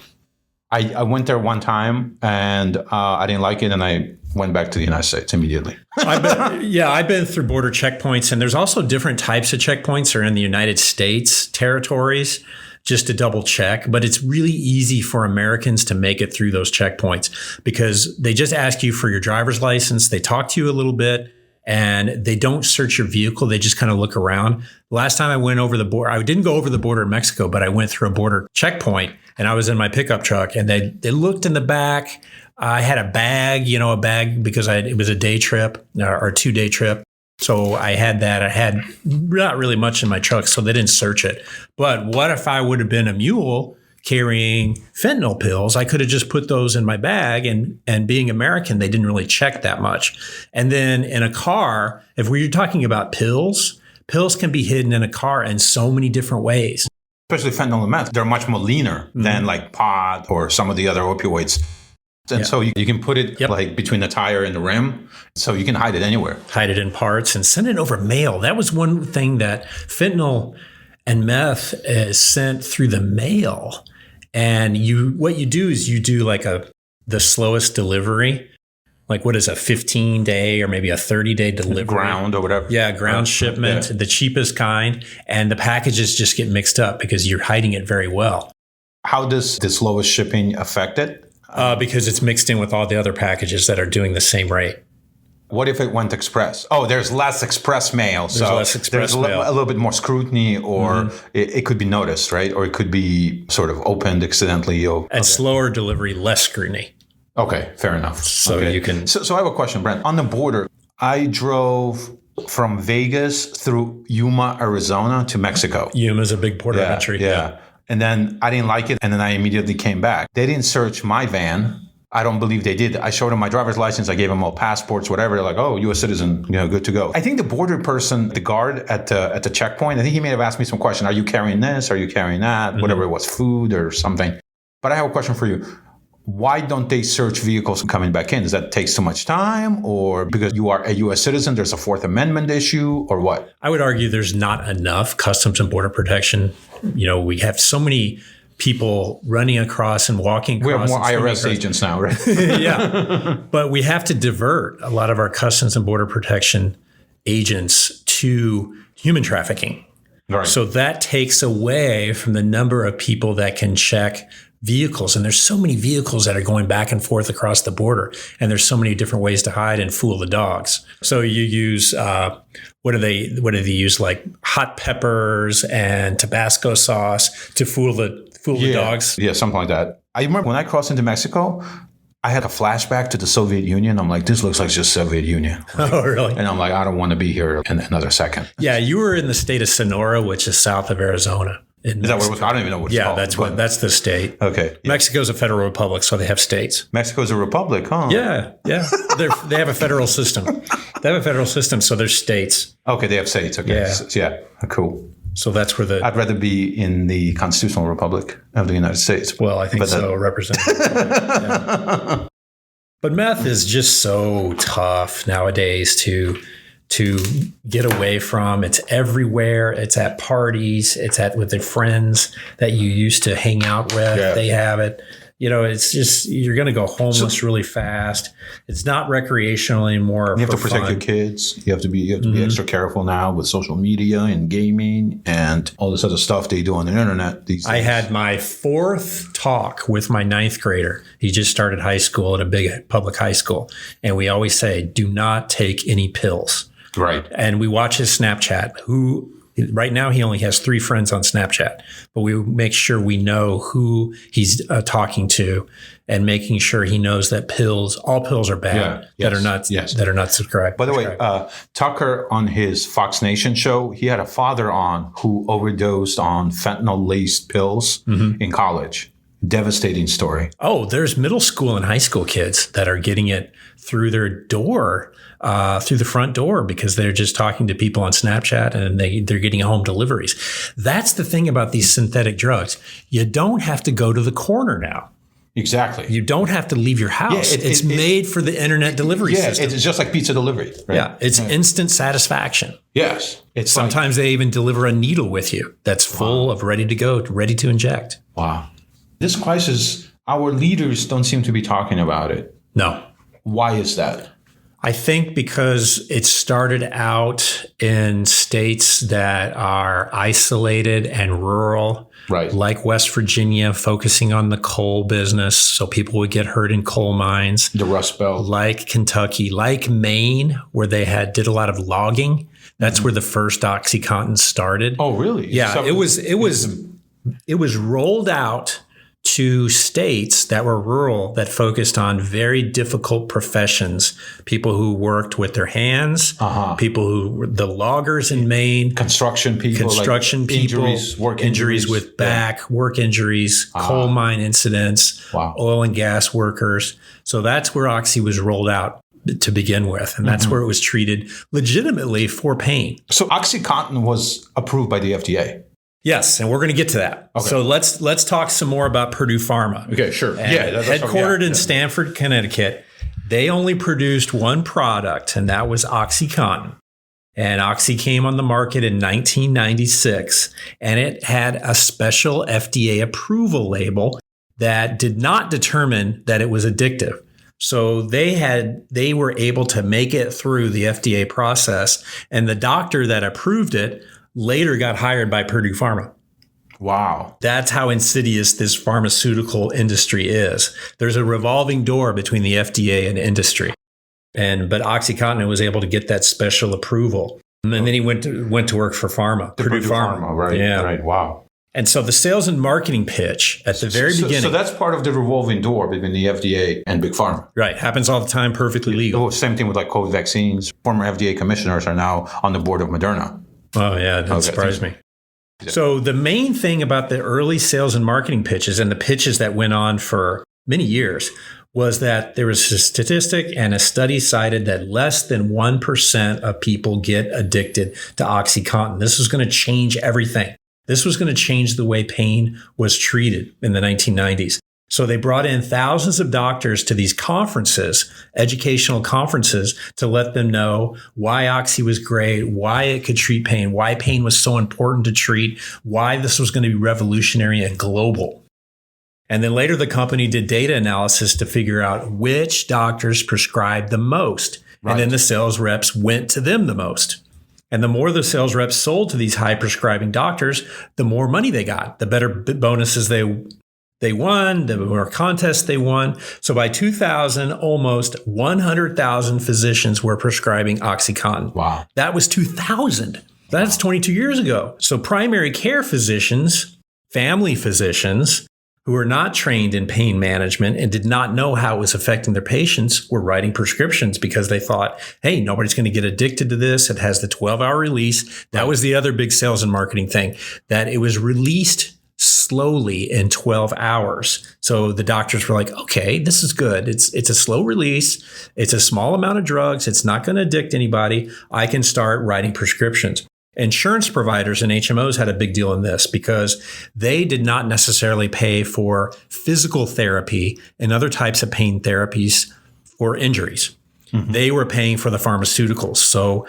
I went there one time and I didn't like it, and I went back to the United States immediately. I've been through border checkpoints, and there's also different types of checkpoints are in the United States territories, just to double check. But it's really easy for Americans to make it through those checkpoints because they just ask you for your driver's license. They talk to you a little bit, and they don't search your vehicle. They just kind of look around. Last time I went over the border, I didn't go over the border in Mexico, but I went through a border checkpoint, and I was in my pickup truck, and they looked in the back. I had a bag because it was a day trip or 2-day trip. So I had that. I had not really much in my truck, so they didn't search it. But what if I would have been a mule carrying fentanyl pills? I could have just put those in my bag, and being American, they didn't really check that much. And then in a car, if we're talking about pills can be hidden in a car in so many different ways. Especially fentanyl and meth, they're much more leaner than like pot or some of the other opioids. And so you can put it like between the tire and the rim. So you can hide it anywhere. Hide it in parts and send it over mail. That was one thing that fentanyl and meth is sent through the mail. And what you do is you do like the slowest delivery. Like what is a 15-day or maybe a 30-day delivery? Ground or whatever. Yeah, ground shipment, the cheapest kind. And the packages just get mixed up because you're hiding it very well. How does the slowest shipping affect it? Because it's mixed in with all the other packages that are doing the same rate. What if it went express? Oh, there's less express mail. There's a little bit more scrutiny, or it could be noticed, right? Or it could be sort of opened accidentally. And slower delivery, less scrutiny. Okay, fair enough. So you can. So I have a question, Brent. On the border, I drove from Vegas through Yuma, Arizona to Mexico. Yuma is a big port of entry. Yeah. And then I didn't like it. And then I immediately came back. They didn't search my van. I don't believe they did. I showed them my driver's license. I gave them all passports, whatever. They're like, oh, U.S. citizen, good to go. I think the border person, the guard at the checkpoint, I think he may have asked me some question. Are you carrying this? Are you carrying that? Whatever it was, food or something. But I have a question for you. why don't they search vehicles coming back in? Does that take too much time, or because you are a U.S. citizen, there's a Fourth Amendment issue, or what? I would argue there's not enough Customs and Border Protection. We have so many people running across and walking across. We have more IRS agents now, right? Yeah. But we have to divert a lot of our Customs and Border Protection agents to human trafficking. Right. So that takes away from the number of people that can check vehicles. And there's so many vehicles that are going back and forth across the border. And there's so many different ways to hide and fool the dogs. So you use, what do they use? Like hot peppers and Tabasco sauce to fool the dogs. Yeah, something like that. I remember when I crossed into Mexico, I had a flashback to the Soviet Union. I'm like, this looks like just Soviet Union. Right? Oh, really? And I'm like, I don't want to be here in another second. Yeah, you were in the state of Sonora, which is south of Arizona. Is that what it was? I don't even know what it's called. Yeah, that's the state. Okay. Yeah. Mexico's a federal republic, so they have states. Mexico's a republic, huh? Yeah. They have a federal system. So there's states. Okay, they have states. Okay. Yeah. Cool. So that's where I'd rather be in the constitutional republic of the United States. Well, I think so, Representative. Yeah. But meth is just so tough nowadays to get away from. It's everywhere. It's at parties. It's with their friends that you used to hang out with. Yeah. They have it. It's just, you're going to go homeless really fast. It's not recreational anymore. You have to protect your kids. You have to be extra careful now with social media and gaming and all this other stuff they do on the internet these days. I had my 4th talk with my 9th grader. He just started high school at a big public high school. And we always say, do not take any pills. Right. And we watch his Snapchat, right now, he only has 3 friends on Snapchat, but we make sure we know who he's talking to, and making sure he knows that all pills are bad that are not subscribed. By the way, Tucker on his Fox Nation show, he had a father on who overdosed on fentanyl-laced pills in college. Devastating story. Oh, there's middle school and high school kids that are getting it through their door. Through the front door, because they're just talking to people on Snapchat and they're getting home deliveries. That's the thing about these synthetic drugs. You don't have to go to the corner now. Exactly. You don't have to leave your house. It's made for the internet delivery system. It's just like pizza delivery. Right? Yeah, it's instant satisfaction. Yes. Sometimes they even deliver a needle with you that's full of ready to go, ready to inject. Wow. This crisis, our leaders don't seem to be talking about it. No. Why is that? I think because it started out in states that are isolated and rural, right, like West Virginia, focusing on the coal business, so people would get hurt in coal mines. The Rust Belt. Like Kentucky, like Maine, where they did a lot of logging. That's where the first OxyContin started. Oh, really? Yeah, it was rolled out to states that were rural, that focused on very difficult professions, people who worked with their hands, people who were the loggers in Maine, construction people, work injuries with back, work injuries, coal mine incidents, oil and gas workers. So that's where Oxy was rolled out to begin with. And that's where it was treated legitimately for pain. So OxyContin was approved by the FDA. Yes, and we're going to get to that. Okay. So let's talk some more about Purdue Pharma. Okay, sure. Headquartered in Stamford, Connecticut, they only produced one product, and that was OxyContin. And Oxy came on the market in 1996, and it had a special FDA approval label that did not determine that it was addictive. So they were able to make it through the FDA process, and the doctor that approved it later got hired by Purdue Pharma. Wow. That's how insidious this pharmaceutical industry is. There's a revolving door between the FDA and industry. But OxyContin was able to get that special approval. And then he went to work for pharma. Purdue Pharma, right. Yeah. Right. Wow. And so the sales and marketing pitch at the very beginning. So that's part of the revolving door between the FDA and Big Pharma. Right. Happens all the time, perfectly legal. Same thing with like COVID vaccines. Former FDA commissioners are now on the board of Moderna. Oh, yeah. That surprised me. So the main thing about the early sales and marketing pitches, and the pitches that went on for many years, was that there was a statistic, and a study cited that less than 1% of people get addicted to OxyContin. This was going to change everything. This was going to change the way pain was treated in the 1990s. So they brought in thousands of doctors to these conferences, educational conferences, to let them know why Oxy was great, why it could treat pain, why pain was so important to treat, why this was going to be revolutionary and global. And then later the company did data analysis to figure out which doctors prescribed the most. Right. And then the sales reps went to them the most. And the more the sales reps sold to these high prescribing doctors, the more money they got, the better bonuses they won, the more contests they won. So by 2000, almost 100,000 physicians were prescribing OxyContin. Wow. That was 2000. That's 22 years ago. So primary care physicians, family physicians who were not trained in pain management and did not know how it was affecting their patients were writing prescriptions because they thought, hey, nobody's going to get addicted to this. It has the 12-hour release. That was the other big sales and marketing thing, that it was released slowly in 12 hours. So the doctors were like, okay, this is good. It's a slow release. It's a small amount of drugs. It's not going to addict anybody. I can start writing prescriptions. Insurance providers and HMOs had a big deal in this because they did not necessarily pay for physical therapy and other types of pain therapies for injuries. Mm-hmm. They were paying for the pharmaceuticals. So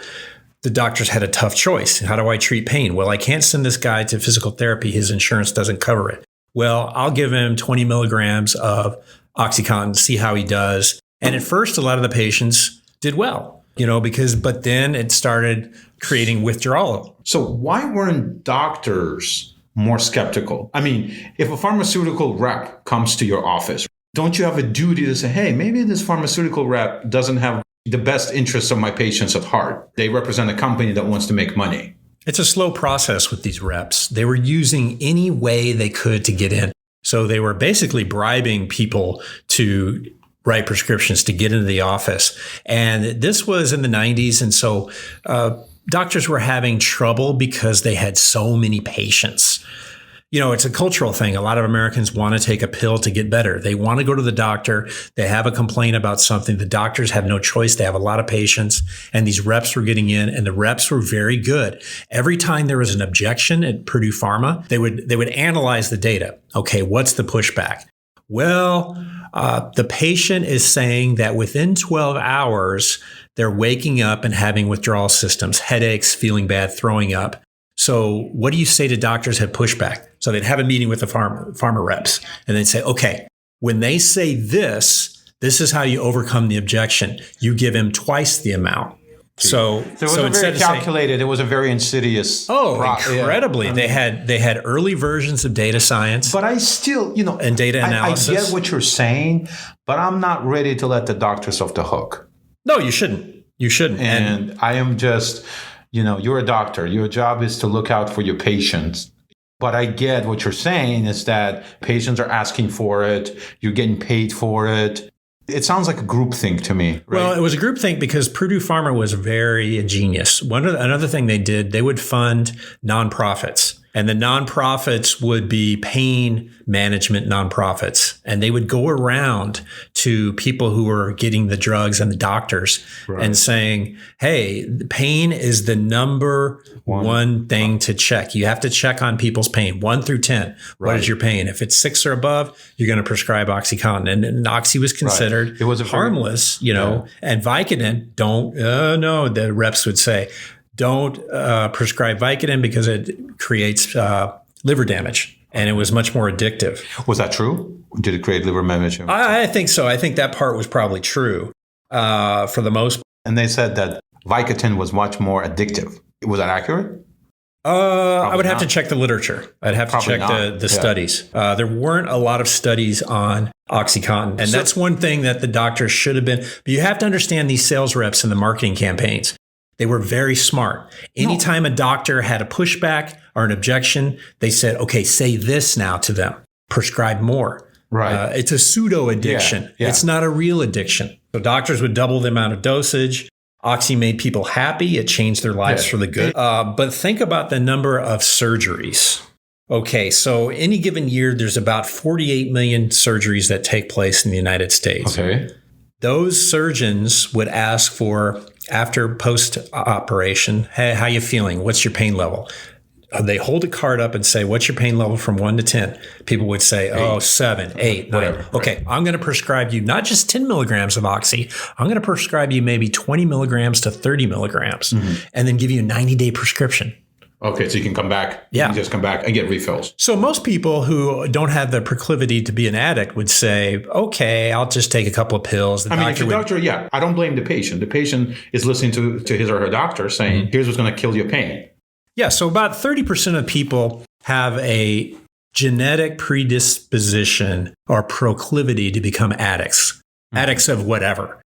the doctors had a tough choice. How do I treat pain? Well, I can't send this guy to physical therapy. His insurance doesn't cover it. Well, I'll give him 20 milligrams of OxyContin, see how he does. And at first, a lot of the patients did well, but then it started creating withdrawal. So why weren't doctors more skeptical? I mean, if a pharmaceutical rep comes to your office, don't you have a duty to say, hey, maybe this pharmaceutical rep doesn't have the best interests of my patients at heart. They represent a company that wants to make money. It's a slow process with these reps. They were using any way they could to get in. So they were basically bribing people to write prescriptions to get into the office. And this was in the 90s. And so doctors were having trouble because they had so many patients. It's a cultural thing. A lot of Americans want to take a pill to get better. They want to go to the doctor. They have a complaint about something. The doctors have no choice. They have a lot of patients. And these reps were getting in, and the reps were very good. Every time there was an objection at Purdue Pharma, they would analyze the data. Okay, what's the pushback? Well, the patient is saying that within 12 hours, they're waking up and having withdrawal symptoms, headaches, feeling bad, throwing up. So what do you say to doctors have pushback? So they'd have a meeting with the pharma reps and they'd say, okay, when they say this is how you overcome the objection. You give him twice the amount. So it wasn't very calculated. It was a very insidious. Incredibly. Yeah. They had early versions of data science. But I still, and data analysis. I get what you're saying, but I'm not ready to let the doctors off the hook. No, you shouldn't. You shouldn't. And I am just, you're a doctor. Your job is to look out for your patients. But I get what you're saying is that patients are asking for it. You're getting paid for it. It sounds like a group thing to me, right? Well, it was a group thing because Purdue Pharma was very ingenious. Another thing they did, they would fund nonprofits. And the nonprofits would be pain management nonprofits. And they would go around to people who were getting the drugs and the doctors and saying, hey, pain is the number one thing to check. You have to check on people's pain, 1 through 10. What is your pain? If it's 6 or above, you're going to prescribe OxyContin. And Oxy was considered it was harmless, and Vicodin, the reps would say, don't prescribe Vicodin because it creates liver damage. And it was much more addictive. Was that true? Did it create liver damage? I think so. I think that part was probably true for the most part. And they said that Vicodin was much more addictive. Was that accurate? I would have to check the literature. I'd have to check the studies. There weren't a lot of studies on OxyContin. And that's one thing that the doctors should have been. But you have to understand these sales reps and the marketing campaigns. They were very smart. Anytime a doctor had a pushback or an objection, they said, okay, say this now to them. Prescribe more. Right. It's a pseudo addiction. Yeah. It's not a real addiction. So doctors would double the amount of dosage. Oxy made people happy. It changed their lives for the good. But think about the number of surgeries. Okay, so any given year, there's about 48 million surgeries that take place in the United States. Okay. Those surgeons would ask for, after post-operation, hey, how you feeling? What's your pain level? they hold a card up and say, what's your pain level from 1 to 10? People would say, 7, 8, 9. Whatever, okay, I'm going to prescribe you not just 10 milligrams of Oxy. I'm going to prescribe you maybe 20 milligrams to 30 milligrams and then give you a 90-day prescription. Okay, so you can come back. Yeah. You can just come back and get refills. So most people who don't have the proclivity to be an addict would say, okay, I'll just take a couple of pills. If the doctor, I don't blame the patient. The patient is listening to his or her doctor saying, here's what's going to kill your pain. Yeah, so about 30% of people have a genetic predisposition or proclivity to become addicts, addicts of whatever.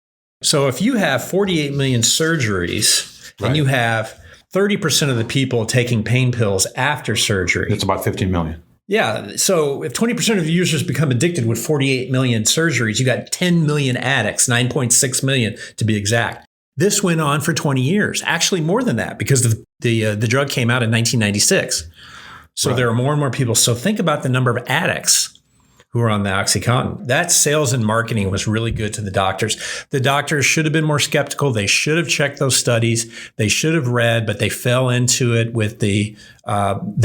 So if you have 48 million surgeries and you have 30% of the people taking pain pills after surgery. It's about 15 million. Yeah. So if 20% of the users become addicted with 48 million surgeries, you got 10 million addicts, 9.6 million to be exact. This went on for 20 years, actually more than that, because the drug came out in 1996. So there are more and more people. So think about the number of addicts who are on the OxyContin. That sales and marketing was really good to the doctors. The doctors should have been more skeptical. They should have checked those studies. They should have read, but they fell into it with the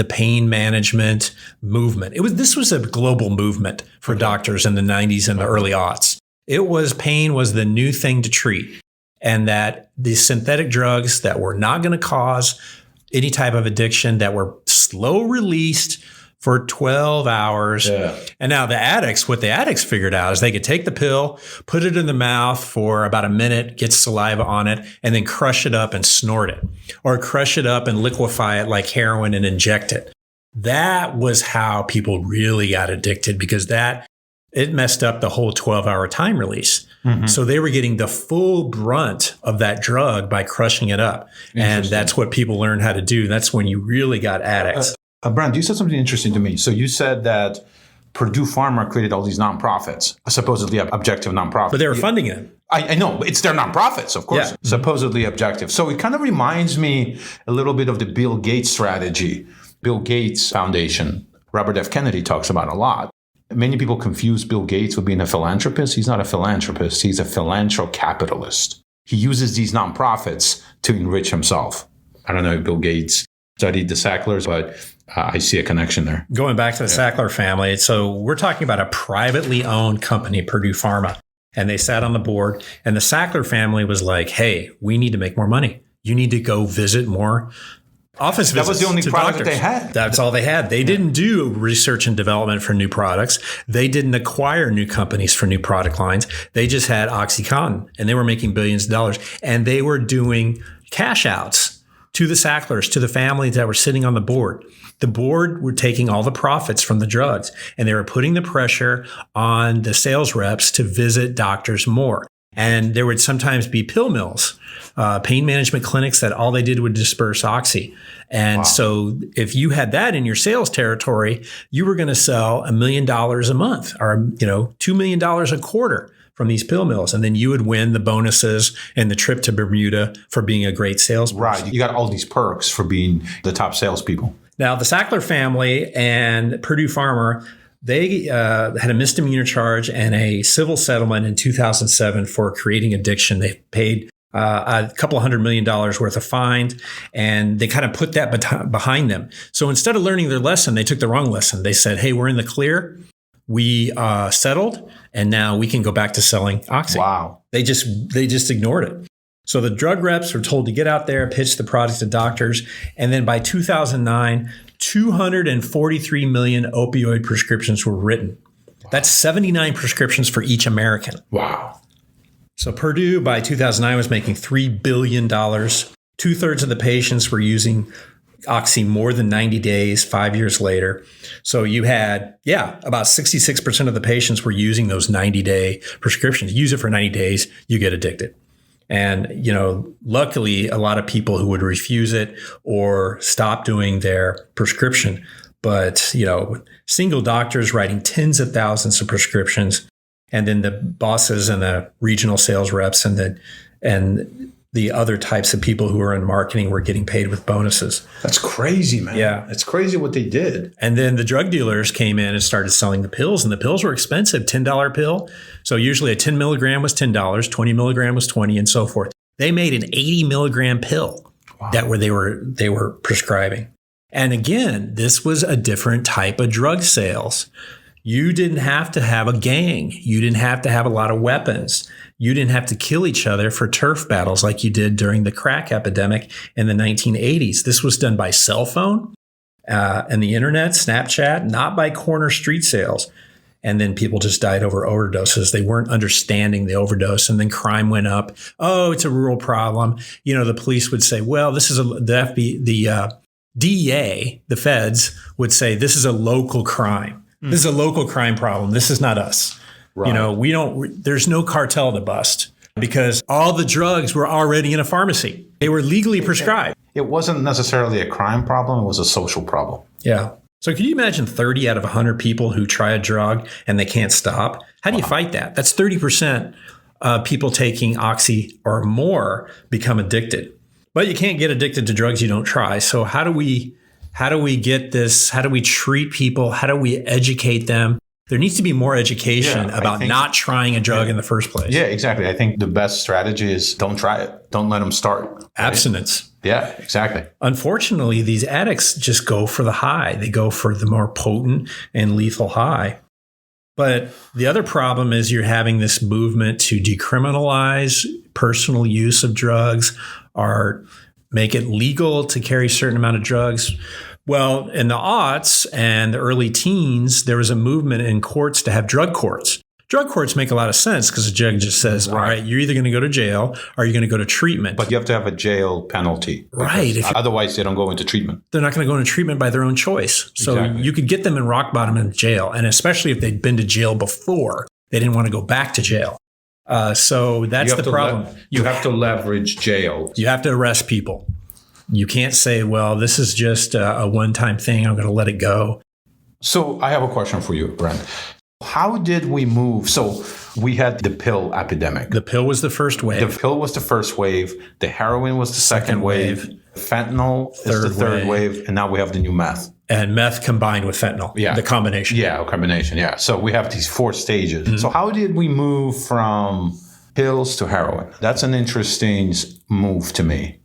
pain management movement. This was a global movement for doctors in the 90s and the early aughts. Pain was the new thing to treat. And that the synthetic drugs that were not going to cause any type of addiction, that were slow released for 12 hours. Yeah. And now what the addicts figured out is they could take the pill, put it in the mouth for about a minute, get saliva on it, and then crush it up and snort it, or crush it up and liquefy it like heroin and inject it. That was how people really got addicted, because it messed up the whole 12-hour time release. Mm-hmm. So they were getting the full brunt of that drug by crushing it up. And that's what people learned how to do. That's when you really got addicts. Brent, you said something interesting to me. So you said that Purdue Pharma created all these nonprofits, supposedly objective nonprofits. But they were funding it. I know. It's their nonprofits, of course, supposedly objective. So it kind of reminds me a little bit of the Bill Gates strategy, Bill Gates Foundation. Robert F. Kennedy talks about a lot. Many people confuse Bill Gates with being a philanthropist. He's not a philanthropist. He's a philanthrocapitalist. He uses these nonprofits to enrich himself. I don't know if Bill Gates studied the Sacklers, but I see a connection there. Going back to the Sackler family. So we're talking about a privately owned company, Purdue Pharma, and they sat on the board, and the Sackler family was like, hey, we need to make more money. You need to go visit more office visits. That was the only product doctors. They had. That's all they had. They didn't do research and development for new products. They didn't acquire new companies for new product lines. They just had OxyContin, and they were making billions of dollars, and they were doing cash outs to the Sacklers, to the families that were sitting on the board. The board were taking all the profits from the drugs, and they were putting the pressure on the sales reps to visit doctors more. And there would sometimes be pill mills, pain management clinics that all they did would disperse Oxy. And so if you had that in your sales territory, you were going to sell $1 million a month, or $2 million a quarter from these pill mills. And then you would win the bonuses and the trip to Bermuda for being a great salesperson. Right. You got all these perks for being the top salespeople. Now, the Sackler family and Purdue Pharma, they had a misdemeanor charge and a civil settlement in 2007 for creating addiction. They paid a couple of $100 million worth of fine, and they kind of put that behind them. So instead of learning their lesson, they took the wrong lesson. They said, hey, we're in the clear. We settled, and now we can go back to selling Oxy. Wow. They just ignored it. So the drug reps were told to get out there, pitch the product to doctors. And then by 2009, 243 million opioid prescriptions were written. Wow. That's 79 prescriptions for each American. Wow. So Purdue by 2009 was making $3 billion. 2/3 of the patients were using Oxy more than 90 days, 5 years later. So you had, about 66% of the patients were using those 90-day prescriptions. Use it for 90 days, you get addicted. And, luckily, a lot of people who would refuse it or stop doing their prescription. But, single doctors writing tens of thousands of prescriptions, and then the bosses and the regional sales reps and the other types of people who are in marketing were getting paid with bonuses. That's crazy, man. Yeah. It's crazy what they did. And then the drug dealers came in and started selling the pills, and the pills were expensive, $10 pill. So usually a 10 milligram was $10, 20 milligram was $20, and so forth. They made an 80 milligram pill that they were prescribing. And again, this was a different type of drug sales. You didn't have to have a gang. You didn't have to have a lot of weapons. You didn't have to kill each other for turf battles like you did during the crack epidemic in the 1980s. This was done by cell phone and the internet, Snapchat, not by corner street sales. And then people just died over overdoses. They weren't understanding the overdose. And then crime went up. Oh, it's a rural problem. You know, the police would say, well, this is the DEA, the feds would say, this is a local crime. This is a local crime problem. This is not us. Right. You know, there's no cartel to bust because all the drugs were already in a pharmacy. They were legally prescribed. It wasn't necessarily a crime problem. It was a social problem. Yeah. So can you imagine 30 out of 100 people who try a drug and they can't stop? How do you fight that? That's 30% of people taking oxy or more become addicted. But you can't get addicted to drugs you don't try. So how do we get this? How do we treat people? How do we educate them? There needs to be more education about not trying a drug in the first place. Yeah, exactly. I think the best strategy is don't try it. Don't let them start. Right? Abstinence. Yeah, exactly. Unfortunately, these addicts just go for the high. They go for the more potent and lethal high. But the other problem is you're having this movement to decriminalize personal use of drugs or make it legal to carry a certain amount of drugs. Well, in the aughts and the early teens, there was a movement in courts to have drug courts. Drug courts make a lot of sense because the judge just says, all right, you're either going to go to jail or you're going to go to treatment. But you have to have a jail penalty. Right. Otherwise, they don't go into treatment. They're not going to go into treatment by their own choice. So you could get them in rock bottom in jail. And especially if they'd been to jail before, they didn't want to go back to jail. So that's the problem. You have to leverage jail. You have to arrest people. You can't say, well, this is just a one-time thing. I'm going to let it go. So I have a question for you, Brent. How did we move? So we had the pill epidemic. The pill was the first wave. The pill was the first wave. The heroin was the second wave. Fentanyl is the third wave. And now we have the new meth. And meth combined with fentanyl. Yeah. The combination. Yeah, a combination. Yeah. So we have these 4 stages. Mm-hmm. So how did we move from pills to heroin? That's an interesting move to me.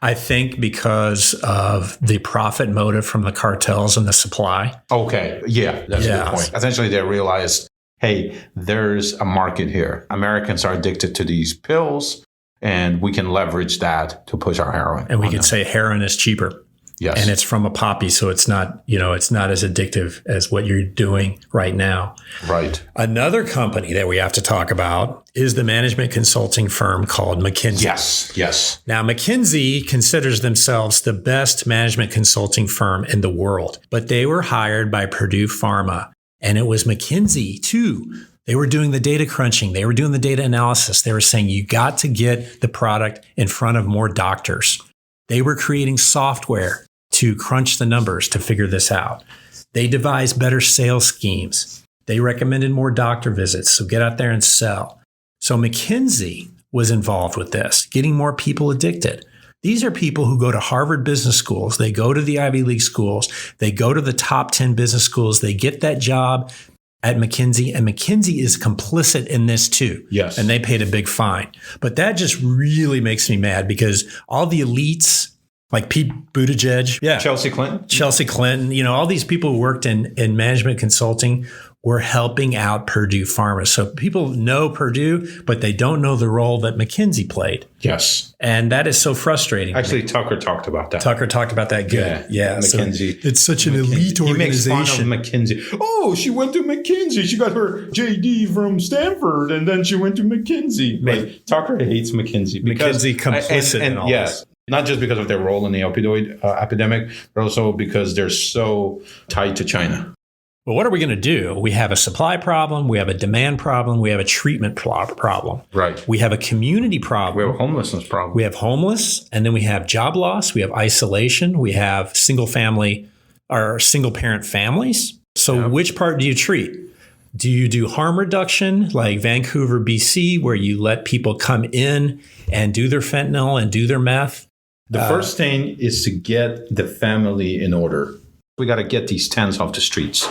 I think because of the profit motive from the cartels and the supply. Okay. Yeah, that's a good point. Essentially, they realized, hey, there's a market here. Americans are addicted to these pills, and we can leverage that to push our heroin. And we could say heroin is cheaper. Yes. And it's from a poppy, so it's not, it's not as addictive as what you're doing right now. Right. Another company that we have to talk about is the management consulting firm called McKinsey. Yes. Now, McKinsey considers themselves the best management consulting firm in the world, but they were hired by Purdue Pharma, and it was McKinsey too. They were doing the data crunching. They were doing the data analysis. They were saying, you got to get the product in front of more doctors. They were creating software to crunch the numbers to figure this out. They devised better sales schemes. They recommended more doctor visits. So get out there and sell. So McKinsey was involved with this, getting more people addicted. These are people who go to Harvard business schools. They go to the Ivy League schools. They go to the top 10 business schools. They get that job at McKinsey, and McKinsey is complicit in this too. Yes. And they paid a big fine. But that just really makes me mad because all the elites, like Pete Buttigieg, Chelsea Clinton, all these people who worked in management consulting were helping out Purdue Pharma. So people know Purdue, but they don't know the role that McKinsey played. Yes. And that is so frustrating. Actually, Tucker talked about that. Good. Yeah. McKinsey. So it's such an elite organization. He makes fun of McKinsey. Oh, she went to McKinsey. She got her JD from Stanford, and then she went to McKinsey. But Tucker hates McKinsey. McKinsey complicit in all this. Not just because of their role in the opioid epidemic, but also because they're so tied to China. Well, what are we going to do? We have a supply problem. We have a demand problem. We have a treatment problem. Right. We have a community problem. We have a homelessness problem. We have homeless, and then we have job loss. We have isolation. We have single parent families. So which part do you treat? Do you do harm reduction like Vancouver, BC, where you let people come in and do their fentanyl and do their meth? The first thing is to get the family in order. We got to get these tents off the streets.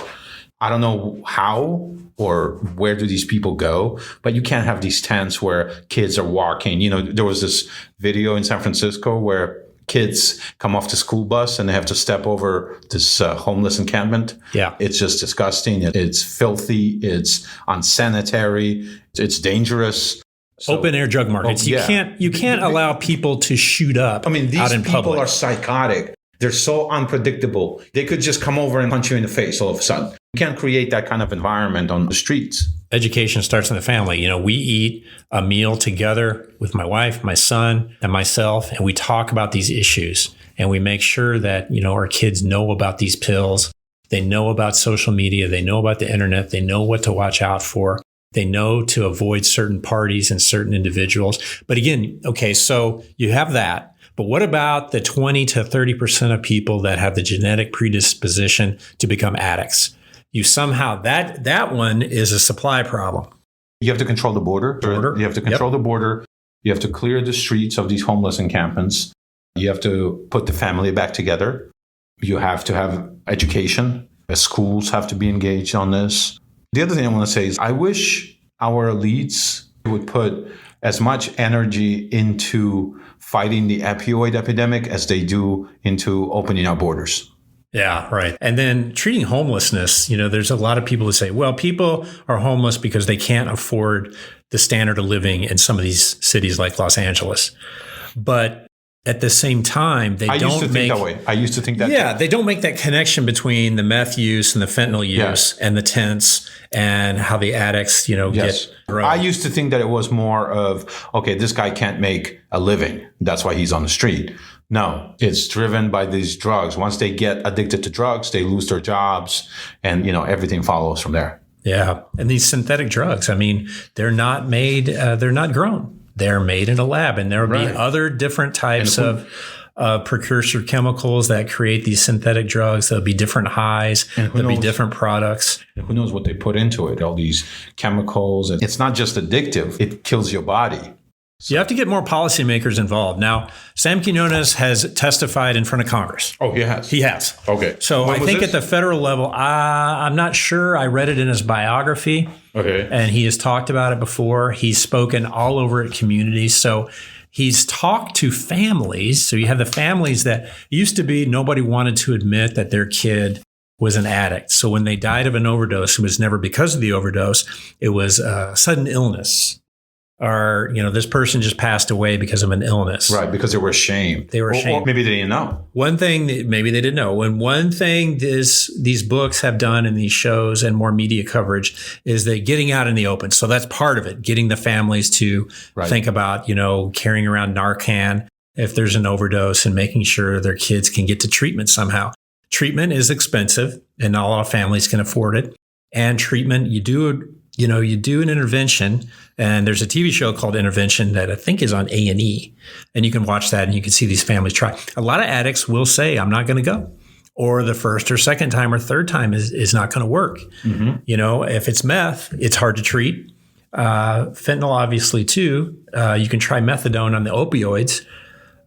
I don't know how or where do these people go, but you can't have these tents where kids are walking. There was this video in San Francisco where kids come off the school bus and they have to step over this homeless encampment. Yeah. It's just disgusting. It's filthy. It's unsanitary. It's dangerous. So, open air drug markets. You can't allow people to shoot up. I mean, these out in people public. are psychotic. They're so unpredictable. They could just come over and punch you in the face all of a sudden. You can't create that kind of environment on the streets. Education starts in the family. You know, we eat a meal together with my wife, my son, and myself, and we talk about these issues. And we make sure that, you know, our kids know about these pills. They know about social media. They know about the internet. They know what to watch out for. They know to avoid certain parties and certain individuals. But again, okay, so you have that. But what about the 20 to 30% of people that have the genetic predisposition to become addicts? You somehow, that one is a supply problem. You have to control the border. You have to control the border. You have to clear the streets of these homeless encampments. You have to put the family back together. You have to have education. The schools have to be engaged on this. The other thing I want to say is I wish our elites would put as much energy into fighting the opioid epidemic as they do into opening our borders. Yeah, right. And then treating homelessness, you know, there's a lot of people who say, well, people are homeless because they can't afford the standard of living in some of these cities like Los Angeles. But at the same time, they don't make... I used to think that way. I used to think that... Yeah, they don't make that connection between the meth use and the fentanyl use and the tents and how the addicts, you know, get drugged. I used to think that it was more of, okay, this guy can't make a living. That's why he's on the street. No, it's driven by these drugs. Once they get addicted to drugs, they lose their jobs and, you know, everything follows from there. Yeah. And these synthetic drugs, I mean, they're not made, they're not grown. They're made in a lab, and there will be other different types of precursor chemicals that create these synthetic drugs. There'll be different highs. There'll be different products. And who knows what they put into it, all these chemicals. And it's not just addictive. It kills your body. So you have to get more policymakers involved. Now, Sam Quinones has testified in front of Congress. Oh, he has? He has. Okay. So I think at the federal level, I'm not sure. I read it in his biography. Okay. And he has talked about it before. He's spoken all over at communities. So he's talked to families. So you have the families that used to be nobody wanted to admit that their kid was an addict. So when they died of an overdose, it was never because of the overdose. It was a sudden illness. Or, you know, this person just passed away because of an illness. Right, because they were ashamed. They were ashamed. Or maybe they didn't know. One thing, maybe they didn't know. And one thing these books have done and these shows and more media coverage is they're getting out in the open. So that's part of it, getting the families to think about, you know, carrying around Narcan if there's an overdose and making sure their kids can get to treatment somehow. Treatment is expensive and not a lot of families can afford it. And treatment, you do an intervention, and there's a TV show called Intervention that I think is on A&E, and you can watch that and you can see these families try. A lot of addicts will say, I'm not going to go. Or the first or second time or third time is not going to work. Mm-hmm. You know, if it's meth, it's hard to treat. Fentanyl, obviously, too. You can try methadone on the opioids.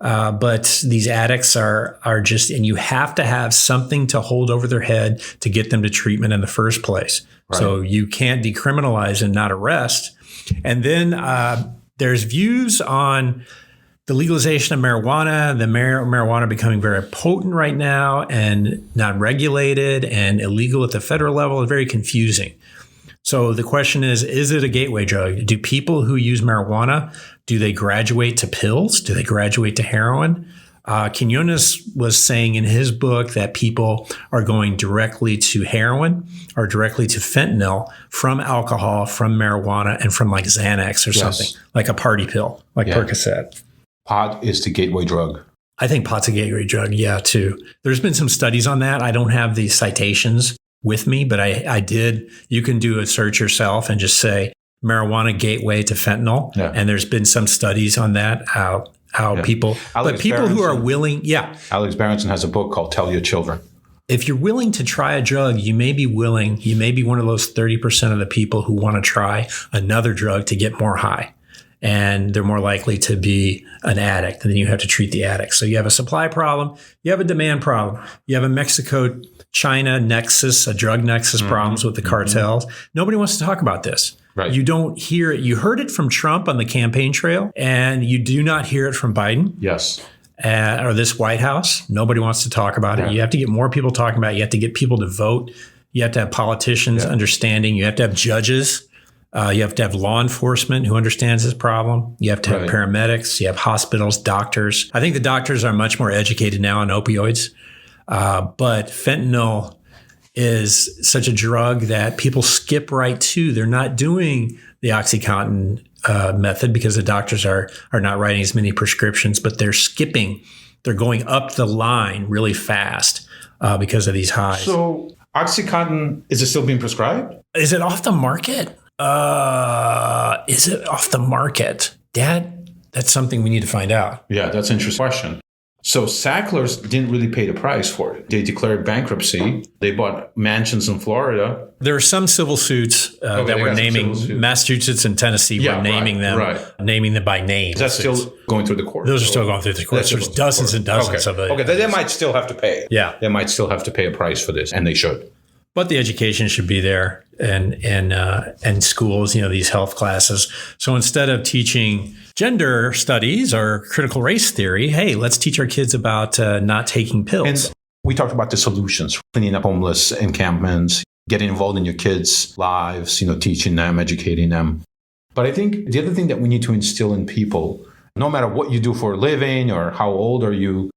But these addicts are just, and you have to have something to hold over their head to get them to treatment in the first place. Right. So you can't decriminalize and not arrest. And then there's views on the legalization of marijuana, the marijuana becoming very potent right now and not regulated and illegal at the federal level is very confusing. So the question is it a gateway drug? Do people who use marijuana, do they graduate to pills? Do they graduate to heroin? Quinones was saying in his book that people are going directly to heroin or directly to fentanyl from alcohol, from marijuana, and from like Xanax or something, like a party pill, like Percocet. Pot is the gateway drug. I think pot's a gateway drug, too. There's been some studies on that. I don't have the citations with me, but I did. You can do a search yourself and just say marijuana gateway to fentanyl. Yeah. And there's been some studies on that, how people, but people who are willing. Yeah. Alex Berenson has a book called Tell Your Children. If you're willing to try a drug, you may be one of those 30% of the people who want to try another drug to get more high. And they're more likely to be an addict, and then you have to treat the addict. So you have a supply problem, you have a demand problem, you have a Mexico-China nexus, a drug nexus problems with the cartels. Nobody wants to talk about this. Right. You don't hear it. You heard it from Trump on the campaign trail, and you do not hear it from Biden. Yes. or this White House. Nobody wants to talk about it. You have to get more people talking about it. You have to get people to vote. You have to have politicians understanding. You have to have judges. You have to have law enforcement who understands this problem. You have to have paramedics. You have hospitals, doctors. I think the doctors are much more educated now on opioids. But fentanyl is such a drug that people skip right to. They're not doing the OxyContin method because the doctors are not writing as many prescriptions, but they're skipping. They're going up the line really fast because of these highs. So OxyContin, is it still being prescribed? Is it off the market? Is it off the market? Dad, that's something we need to find out. Yeah, that's an interesting question. So Sacklers didn't really pay the price for it. They declared bankruptcy. They bought mansions in Florida. There are some civil suits that were naming Massachusetts and Tennessee were naming them, naming them by name. Is that still going through the court? Those are still going through the courts. There's dozens and dozens of it. Okay, they might still have to pay. Yeah. They might still have to pay a price for this, and they should. But the education should be there and schools, these health classes. So instead of teaching gender studies or critical race theory, hey, let's teach our kids about not taking pills. And we talked about the solutions, cleaning up homeless encampments, getting involved in your kids' lives, teaching them, educating them. But I think the other thing that we need to instill in people, no matter what you do for a living or how old are you,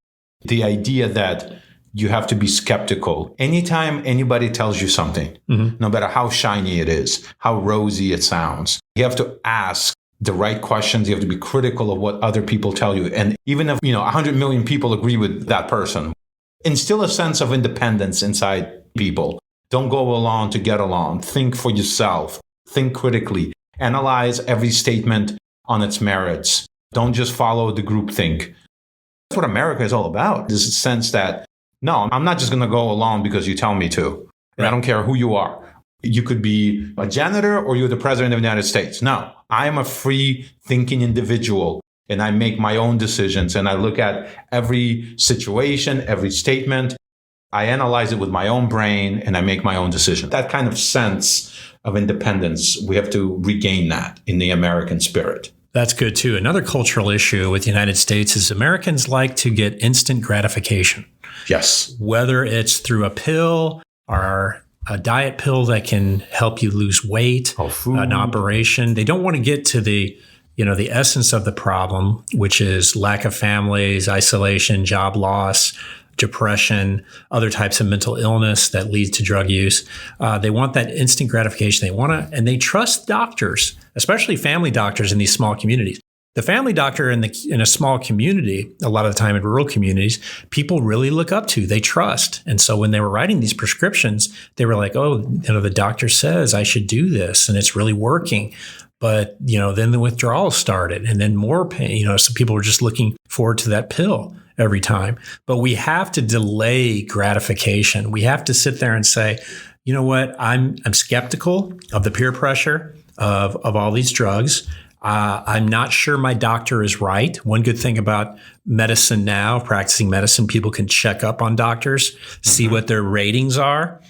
the idea that you have to be skeptical. Anytime anybody tells you something, no matter how shiny it is, how rosy it sounds, you have to ask the right questions. You have to be critical of what other people tell you. And even if, 100 million people agree with that person, instill a sense of independence inside people. Don't go along to get along. Think for yourself. Think critically. Analyze every statement on its merits. Don't just follow the groupthink. That's what America is all about. This sense that, no, I'm not just going to go along because you tell me to. And I don't care who you are. You could be a janitor or you're the president of the United States. No, I'm a free thinking individual and I make my own decisions and I look at every situation, every statement. I analyze it with my own brain and I make my own decision. That kind of sense of independence, we have to regain that in the American spirit. That's good too. Another cultural issue with the United States is Americans like to get instant gratification. Yes. Whether it's through a pill or a diet pill that can help you lose weight, an operation. They don't want to get to the essence of the problem, which is lack of families, isolation, job loss, depression, other types of mental illness that lead to drug use. They want that instant gratification. And they trust doctors, especially family doctors in these small communities. The family doctor in a small community, a lot of the time in rural communities, people really look up to, they trust. And so when they were writing these prescriptions, they were like, oh, the doctor says I should do this and it's really working. But, then the withdrawal started and then more pain, so people were just looking forward to that pill every time. But we have to delay gratification. We have to sit there and say, you know what, I'm skeptical of the peer pressure of all these drugs. I'm not sure my doctor is right. One good thing about medicine now, practicing medicine, people can check up on doctors, see what their ratings are,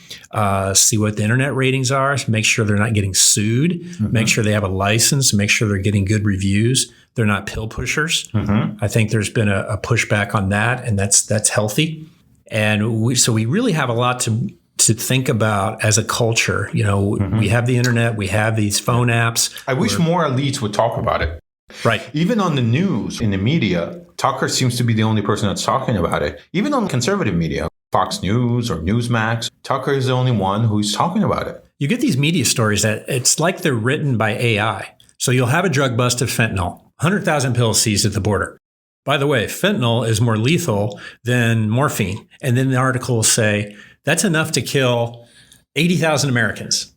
see what the internet ratings are, make sure they're not getting sued, make sure they have a license, make sure they're getting good reviews. They're not pill pushers. I think there's been a pushback on that, and that's healthy. And we really have a lot to think about as a culture. We have the internet, we have these phone apps. I wish more elites would talk about it. Right. Even on the news, in the media, Tucker seems to be the only person that's talking about it. Even on conservative media, Fox News or Newsmax, Tucker is the only one who's talking about it. You get these media stories that it's like they're written by AI. So you'll have a drug bust of fentanyl, 100,000 pills seized at the border. By the way, fentanyl is more lethal than morphine. And then the article will say, that's enough to kill 80,000 Americans.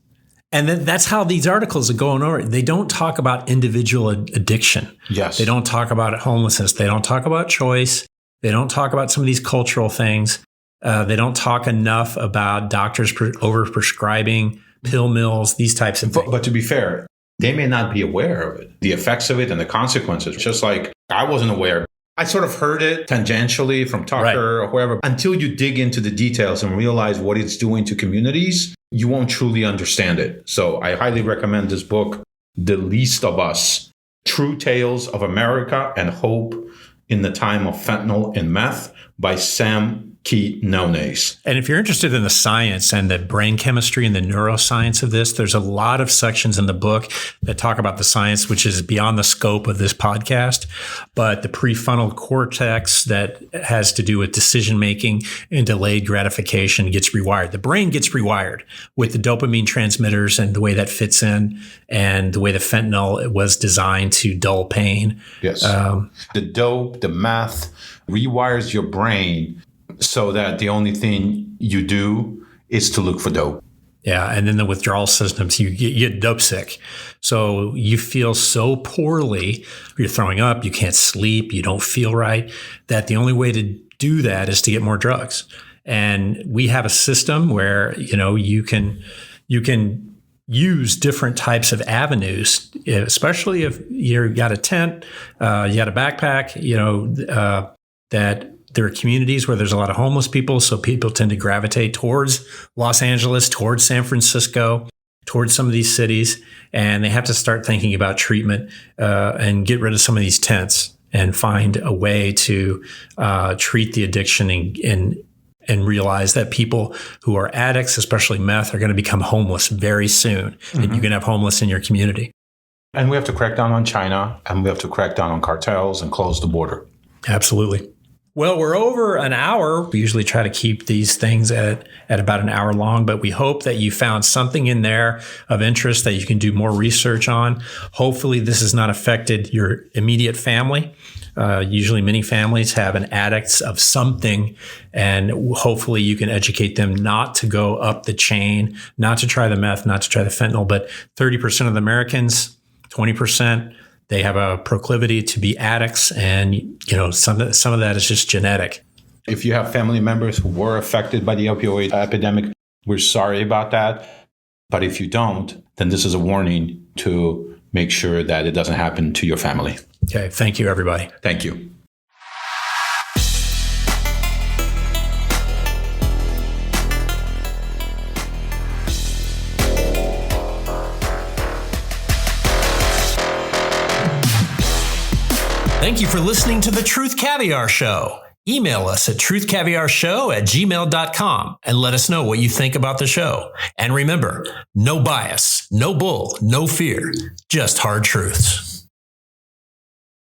And then that's how these articles are going over. They don't talk about individual addiction. Yes. They don't talk about homelessness. They don't talk about choice. They don't talk about some of these cultural things. They don't talk enough about doctors overprescribing, pill mills, these types of things. But to be fair, they may not be aware of it, the effects of it and the consequences. Just like I wasn't aware. I sort of heard it tangentially from Tucker or whoever. Until you dig into the details and realize what it's doing to communities, you won't truly understand it. So I highly recommend this book, The Least of Us, True Tales of America and Hope in the Time of Fentanyl and Meth by Sam Quinones. And if you're interested in the science and the brain chemistry and the neuroscience of this, there's a lot of sections in the book that talk about the science, which is beyond the scope of this podcast. But the prefrontal cortex that has to do with decision making and delayed gratification gets rewired. The brain gets rewired with the dopamine transmitters and the way that fits in and the way the fentanyl was designed to dull pain. Yes. The dope, the meth rewires your brain so that the only thing you do is to look for dope. Yeah. And then the withdrawal systems, you get dope sick. So you feel so poorly, you're throwing up, you can't sleep, you don't feel right, that the only way to do that is to get more drugs. And we have a system where, you can use different types of avenues, especially if you've got a tent, you got a backpack, that there are communities where there's a lot of homeless people. So people tend to gravitate towards Los Angeles, towards San Francisco, towards some of these cities. And they have to start thinking about treatment and get rid of some of these tents and find a way to treat the addiction and realize that people who are addicts, especially meth, are going to become homeless very soon. Mm-hmm. And you can have homeless in your community. And we have to crack down on China, and we have to crack down on cartels and close the border. Absolutely. Well, we're over an hour. We usually try to keep these things at about an hour long, but we hope that you found something in there of interest that you can do more research on. Hopefully this has not affected your immediate family. Usually many families have an addict of something, and hopefully you can educate them not to go up the chain, not to try the meth, not to try the fentanyl. But 30% of the Americans, 20%, they have a proclivity to be addicts, and some of that is just genetic. If you have family members who were affected by the opioid epidemic, we're sorry about that. But if you don't, then this is a warning to make sure that it doesn't happen to your family. Okay. Thank you, everybody. Thank you. Thank you for listening to The Truth Caviar Show. Email us at truthcaviarshow@gmail.com and let us know what you think about the show. And remember, no bias, no bull, no fear, just hard truths.